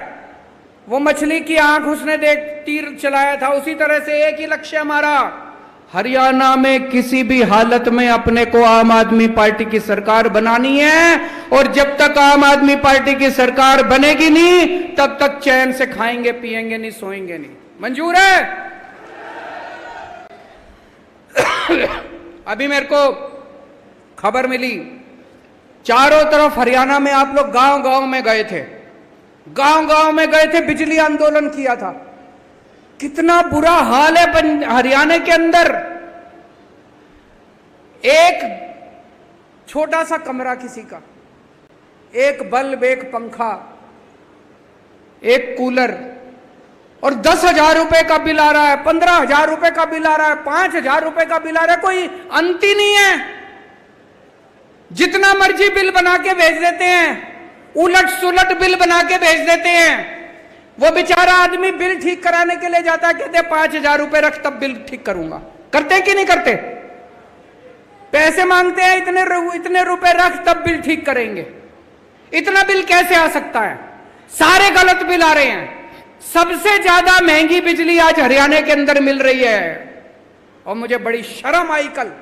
वो मछली की आंख उसने तीर चलाया था, उसी तरह से एक ही लक्ष्य हमारा, हरियाणा में किसी भी हालत में अपने को आम आदमी पार्टी की सरकार बनानी है। और जब तक आम आदमी पार्टी की सरकार बनेगी नहीं, तब तक चैन से खाएंगे पिएंगे नहीं, सोएंगे नहीं। मंजूर है? अभी मेरे को खबर मिली, चारों तरफ हरियाणा में आप लोग गांव गांव में गए थे, गांव गांव में गए थे, बिजली आंदोलन किया था। कितना बुरा हाल है हरियाणा के अंदर। एक छोटा सा कमरा किसी का, एक बल्ब, एक पंखा, एक कूलर, और 10,000 रुपए का बिल आ रहा है, 15,000 रुपए का बिल आ रहा है, 5,000 रुपए का बिल आ रहा है। कोई अंत ही नहीं है। जितना मर्जी बिल बना के भेज देते हैं, उलट सुलट बिल बना के भेज देते हैं। वो बेचारा आदमी बिल ठीक कराने के लिए जाता है, कहते 5,000 रुपए रख तब बिल ठीक करूंगा। करते कि नहीं करते? पैसे मांगते हैं, इतने रुपए रख तब बिल ठीक करेंगे। इतना बिल कैसे आ सकता है? सारे गलत बिल आ रहे हैं। सबसे ज्यादा महंगी बिजली आज हरियाणा के अंदर मिल रही है। और मुझे बड़ी शर्म आई कल,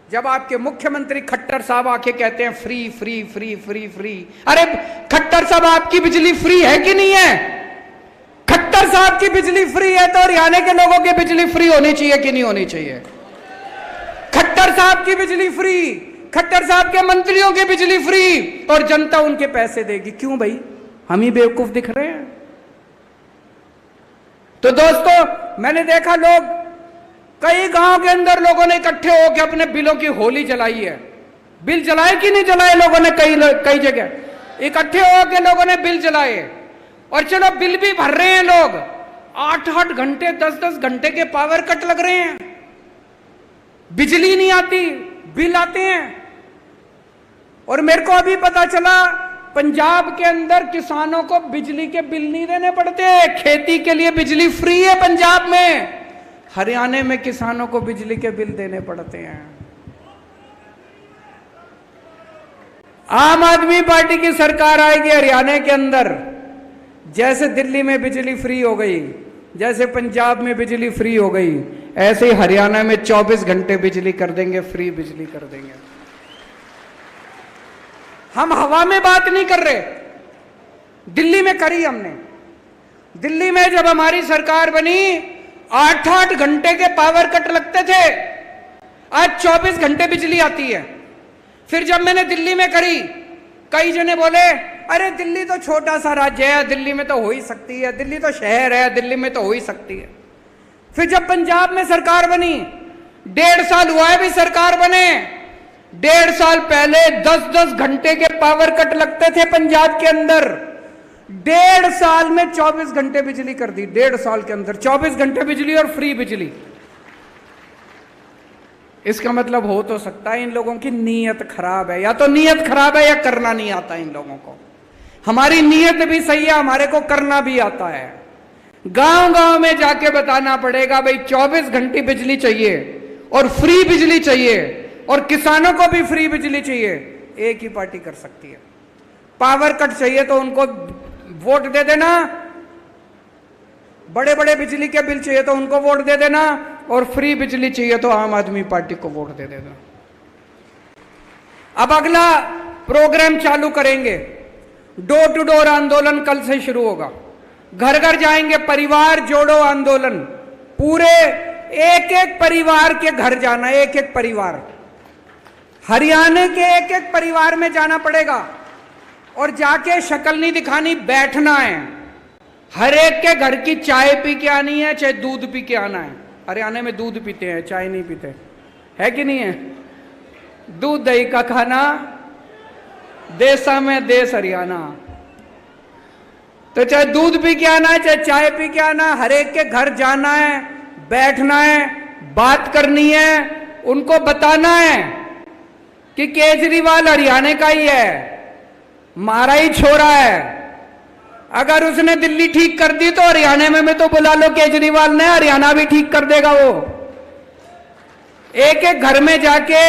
जब आपके मुख्यमंत्री खट्टर साहब आके कहते हैं free free free free free. अरे खट्टर साहब, आपकी बिजली फ्री है कि नहीं है? खट्टर साहब की बिजली फ्री है तो हरियाणा के लोगों की बिजली फ्री होनी चाहिए कि नहीं होनी चाहिए? खट्टर साहब की बिजली फ्री, खट्टर साहब के मंत्रियों की बिजली फ्री, और जनता उनके पैसे देगी। क्यों भाई? हम ही बेवकूफ दिख रहे हैं? तो दोस्तों, मैंने देखा लोग, कई गांव के अंदर लोगों ने इकट्ठे होकर अपने बिलों की होली जलाई है। बिल जलाए कि नहीं जलाए लोगों ने? कई जगह इकट्ठे होकर लोगों ने बिल जलाए। और चलो बिल भी भर रहे हैं लोग, 8-8 घंटे 10-10 घंटे के पावर कट लग रहे हैं, बिजली नहीं आती, बिल आते हैं। और मेरे को अभी पता चला, पंजाब के अंदर किसानों को बिजली के बिल नहीं देने पड़ते, खेती के लिए बिजली फ्री है पंजाब में। हरियाणा में किसानों को बिजली के बिल देने पड़ते हैं। आम आदमी पार्टी की सरकार आएगी हरियाणा के अंदर, जैसे दिल्ली में बिजली फ्री हो गई, जैसे पंजाब में बिजली फ्री हो गई, ऐसे ही हरियाणा में 24 घंटे बिजली कर देंगे, फ्री बिजली कर देंगे। हम हवा में बात नहीं कर रहे, दिल्ली में करी हमने। दिल्ली में जब हमारी सरकार बनी, 8-8 घंटे के पावर कट लगते थे, आज 24 घंटे बिजली आती है। फिर जब मैंने दिल्ली में करी, कई जने बोले अरे दिल्ली तो छोटा सा राज्य है, दिल्ली में तो हो ही सकती है, दिल्ली तो शहर है, दिल्ली में तो हो ही सकती है। फिर जब पंजाब में सरकार बनी, 1.5 साल हुआ है भी सरकार बने, 1.5 साल पहले 10-10 घंटे के पावर कट लगते थे पंजाब के अंदर। 1.5 साल में 24 घंटे बिजली कर दी। 1.5 साल के अंदर 24 घंटे बिजली और फ्री बिजली। इसका मतलब हो तो सकता है इन लोगों की नीयत खराब है, या तो नीयत खराब है या करना नहीं आता इन लोगों को। हमारी नीयत भी सही है, हमारे को करना भी आता है। गांव गांव में जाके बताना पड़ेगा भाई 24 घंटे बिजली चाहिए और फ्री बिजली चाहिए, और किसानों को भी फ्री बिजली चाहिए। एक ही पार्टी कर सकती है। पावर कट चाहिए तो उनको वोट दे देना, बड़े बड़े बिजली के बिल चाहिए तो उनको वोट दे देना, और फ्री बिजली चाहिए तो आम आदमी पार्टी को वोट दे देना। अब अगला प्रोग्राम चालू करेंगे, डोर टू डोर आंदोलन कल से शुरू होगा। घर घर जाएंगे, परिवार जोड़ो आंदोलन। पूरे एक एक परिवार के घर जाना, एक एक परिवार, हरियाणा के एक एक परिवार में जाना पड़ेगा, और जाके शक्ल नहीं दिखानी, बैठना है। हर एक के घर की चाय पी के आनी है, चाहे दूध पी के आना है। हरियाणा में दूध पीते हैं, चाय नहीं पीते, है कि नहीं है? दूध दही का खाना, देसा में देश हरियाणा। तो चाहे दूध पी के आना है, चाहे चाय पी के आना, हर एक के घर जाना है, बैठना है, बात करनी है, उनको बताना है कि केजरीवाल हरियाणा का ही है, मारा ही छोरा है। अगर उसने दिल्ली ठीक कर दी तो हरियाणा में तो बुला लो केजरीवाल ने, हरियाणा भी ठीक कर देगा वो। एक एक घर में जाके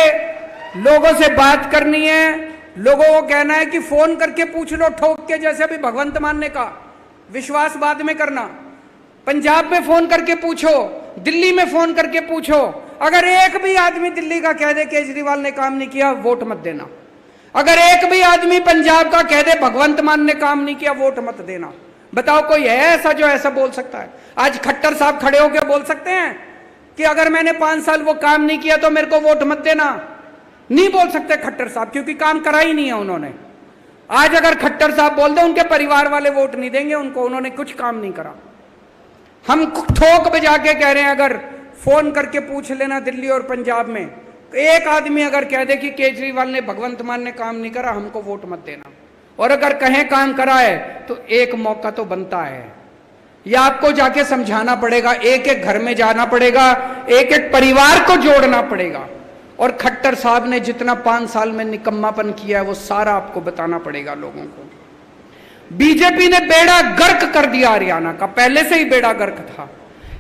लोगों से बात करनी है, लोगों को कहना है कि फोन करके पूछ लो ठोक के, जैसे अभी भगवंत मान ने कहा, विश्वास बाद में करना। पंजाब में फोन करके पूछो, दिल्ली में फोन करके पूछो। अगर एक भी आदमी दिल्ली का कह दे केजरीवाल ने काम नहीं किया, वोट मत देना। अगर एक भी आदमी पंजाब का कह दे भगवंत मान ने काम नहीं किया, वोट मत देना। बताओ कोई है ऐसा जो ऐसा बोल सकता है? आज खट्टर साहब खड़े होकर बोल सकते हैं कि अगर मैंने 5 साल वो काम नहीं किया तो मेरे को वोट मत देना? नहीं बोल सकते खट्टर साहब, क्योंकि काम करा ही नहीं है उन्होंने। आज अगर खट्टर साहब बोल दे, उनके परिवार वाले वोट नहीं देंगे उनको, उन्होंने कुछ काम नहीं करा। हम ठोक बजा के कह रहे हैं, अगर फोन करके पूछ लेना दिल्ली और पंजाब में, एक आदमी अगर कह दे कि केजरीवाल ने भगवंत मान ने काम नहीं करा, हमको वोट मत देना। और अगर कहें काम करा है तो एक मौका तो बनता है, या आपको जाके समझाना पड़ेगा, एक एक घर में जाना पड़ेगा, एक एक परिवार को जोड़ना पड़ेगा। और खट्टर साहब ने जितना 5 साल में निकम्मापन किया है वो सारा आपको बताना पड़ेगा लोगों को। बीजेपी ने बेड़ा गर्क कर दिया हरियाणा का, पहले से ही बेड़ा गर्क था।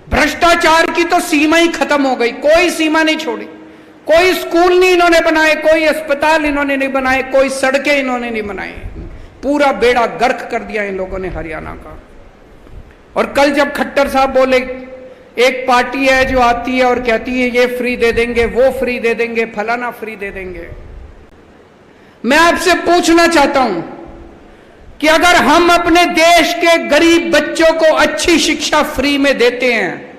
भ्रष्टाचार की तो सीमा ही खत्म हो गई, कोई सीमा नहीं छोड़ी। कोई स्कूल नहीं इन्होंने बनाए, कोई अस्पताल इन्होंने नहीं बनाए, कोई सड़कें इन्होंने नहीं बनाए। पूरा बेड़ा गर्क कर दिया इन लोगों ने हरियाणा का। और कल जब खट्टर साहब बोले, एक पार्टी है जो आती है और कहती है ये फ्री दे देंगे, वो फ्री दे देंगे, फलाना फ्री दे देंगे। मैं आपसे पूछना चाहता हूं कि अगर हम अपने देश के गरीब बच्चों को अच्छी शिक्षा फ्री में देते हैं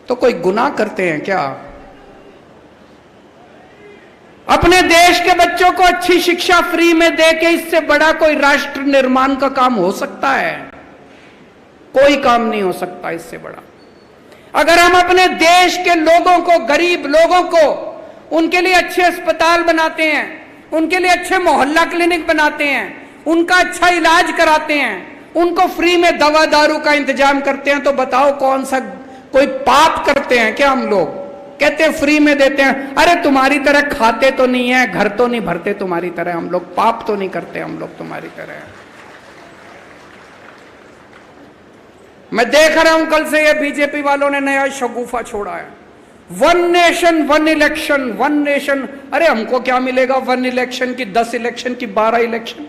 तो कोई गुनाह करते हैं क्या? अपने देश के बच्चों को अच्छी शिक्षा फ्री में देके इससे बड़ा कोई राष्ट्र निर्माण का काम हो सकता है? कोई काम नहीं हो सकता इससे बड़ा। अगर हम अपने देश के लोगों को, गरीब लोगों को, उनके लिए अच्छे अस्पताल बनाते हैं, उनके लिए अच्छे मोहल्ला क्लिनिक बनाते हैं, उनका अच्छा इलाज कराते हैं, उनको फ्री में दवा दारू का इंतजाम करते हैं, तो बताओ कौन सा कोई पाप करते हैं क्या हम लोग? कहते हैं फ्री में देते हैं। अरे तुम्हारी तरह खाते तो नहीं है, घर तो नहीं भरते तुम्हारी तरह हम लोग, पाप तो नहीं करते हम लोग तुम्हारी तरह। मैं देख रहा हूं कल से ये बीजेपी वालों ने नया शगुफा छोड़ा है, 1 नेशन 1 इलेक्शन, 1 नेशन। अरे हमको क्या मिलेगा 1 इलेक्शन की, 10 इलेक्शन की, 12 इलेक्शन?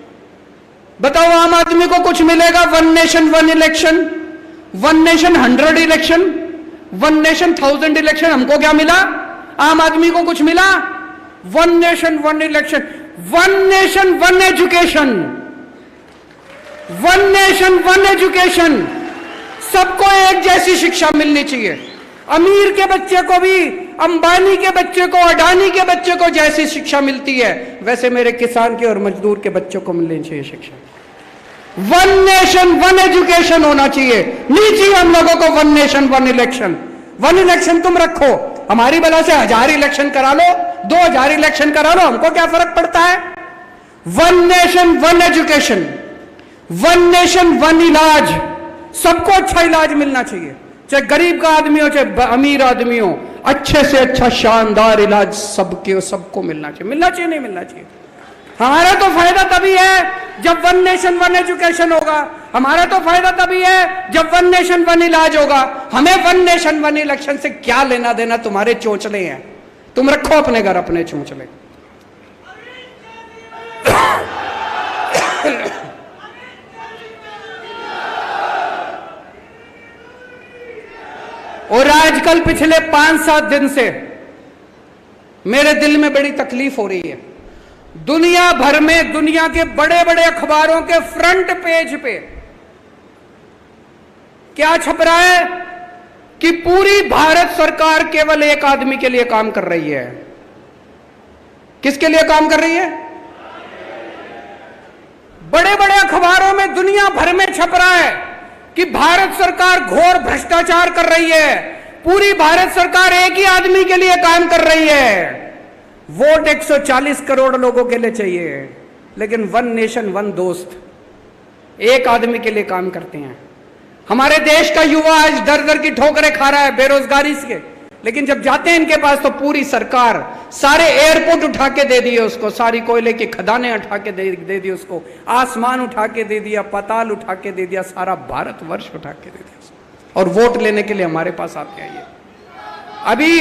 बताओ आम आदमी को कुछ मिलेगा 1 nation 1 election, 1 nation 100 election, 1 nation 1000 election? हमको क्या मिला? आम आदमी को कुछ मिला? 1 nation 1 election, 1 nation 1 education, 1 nation 1 education. सबको एक जैसी शिक्षा मिलनी चाहिए। अमीर के बच्चे को भी, अंबानी के बच्चे को, अडानी के बच्चे को जैसी शिक्षा मिलती है, वैसे मेरे किसान के और मजदूर के बच्चों को मिलनी चाहिए शिक्षा। 1 नेशन 1 एजुकेशन होना चाहिए। नहीं चाहिए हम लोगों को 1 नेशन 1 इलेक्शन। 1 इलेक्शन तुम रखो, हमारी बला से 1000 इलेक्शन करा लो, 2000 इलेक्शन करा लो, हमको क्या फर्क पड़ता है? 1 नेशन 1 एजुकेशन, 1 नेशन 1 इलाज। सबको अच्छा इलाज मिलना चाहिए, चाहे गरीब का आदमी हो चाहे अमीर आदमी हो, अच्छे से अच्छा शानदार इलाज सबको मिलना चाहिए। मिलना चाहिए नहीं मिलना चाहिए? हमारा तो फायदा तभी है जब 1 नेशन 1 एजुकेशन होगा, हमारा तो फायदा तभी है जब 1 नेशन 1 इलाज होगा। हमें 1 नेशन 1 इलेक्शन से क्या लेना देना? तुम्हारे चोंचले हैं, तुम रखो अपने घर अपने चोंचले। और आजकल पिछले 5-7 दिन से मेरे दिल में बड़ी तकलीफ हो रही है। दुनिया भर में, दुनिया के बड़े बड़े अखबारों के फ्रंट पेज पे क्या छप रहा है कि पूरी भारत सरकार केवल एक आदमी के लिए काम कर रही है। किसके लिए काम कर रही है? बड़े बड़े अखबारों में दुनिया भर में छप रहा है कि भारत सरकार घोर भ्रष्टाचार कर रही है, पूरी भारत सरकार एक ही आदमी के लिए काम कर रही है। वोट 140 करोड़ लोगों के लिए चाहिए, लेकिन 1 नेशन 1 दोस्त, एक आदमी के लिए काम करते हैं। हमारे देश का युवा आज दर दर की ठोकरें खा रहा है बेरोजगारी से, लेकिन जब जाते हैं इनके पास तो पूरी सरकार, सारे एयरपोर्ट उठा के दे दिए उसको, सारी कोयले की खदानें उठा के दे दी उसको, आसमान उठा के दे दिया, पाताल उठा के दे दिया, सारा भारतवर्ष उठा के दे दिया उसको। और वोट लेने के लिए हमारे पास आते हैं ये। अभी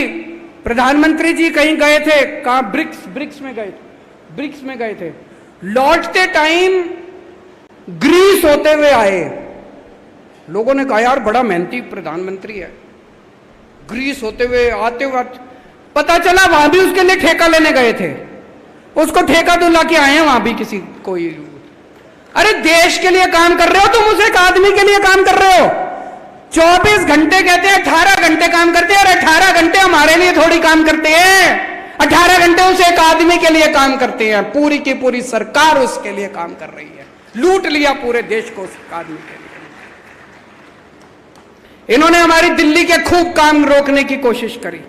प्रधानमंत्री जी कहीं गए थे, कहा ब्रिक्स में गए थे, लौटते टाइम ग्रीस होते हुए आए। लोगों ने कहा यार बड़ा मेहनती प्रधानमंत्री है, ग्रीस होते हुए आते हुए, पता चला वहां भी उसके लिए ठेका लेने गए थे, उसको ठेका दिला के आए हैं वहां भी किसी कोई। अरे देश के लिए काम कर रहे हो तुम, उस एक आदमी के लिए काम कर रहे हो। 24 घंटे कहते हैं, 18 घंटे काम करते हैं, और 18 घंटे हमारे लिए थोड़ी काम करते हैं, 18 घंटे उस एक आदमी के लिए काम करते हैं। पूरी की पूरी सरकार उसके लिए काम कर रही है, लूट लिया पूरे देश को उस आदमी के लिए। इन्होंने हमारी दिल्ली के खूब काम रोकने की कोशिश करी।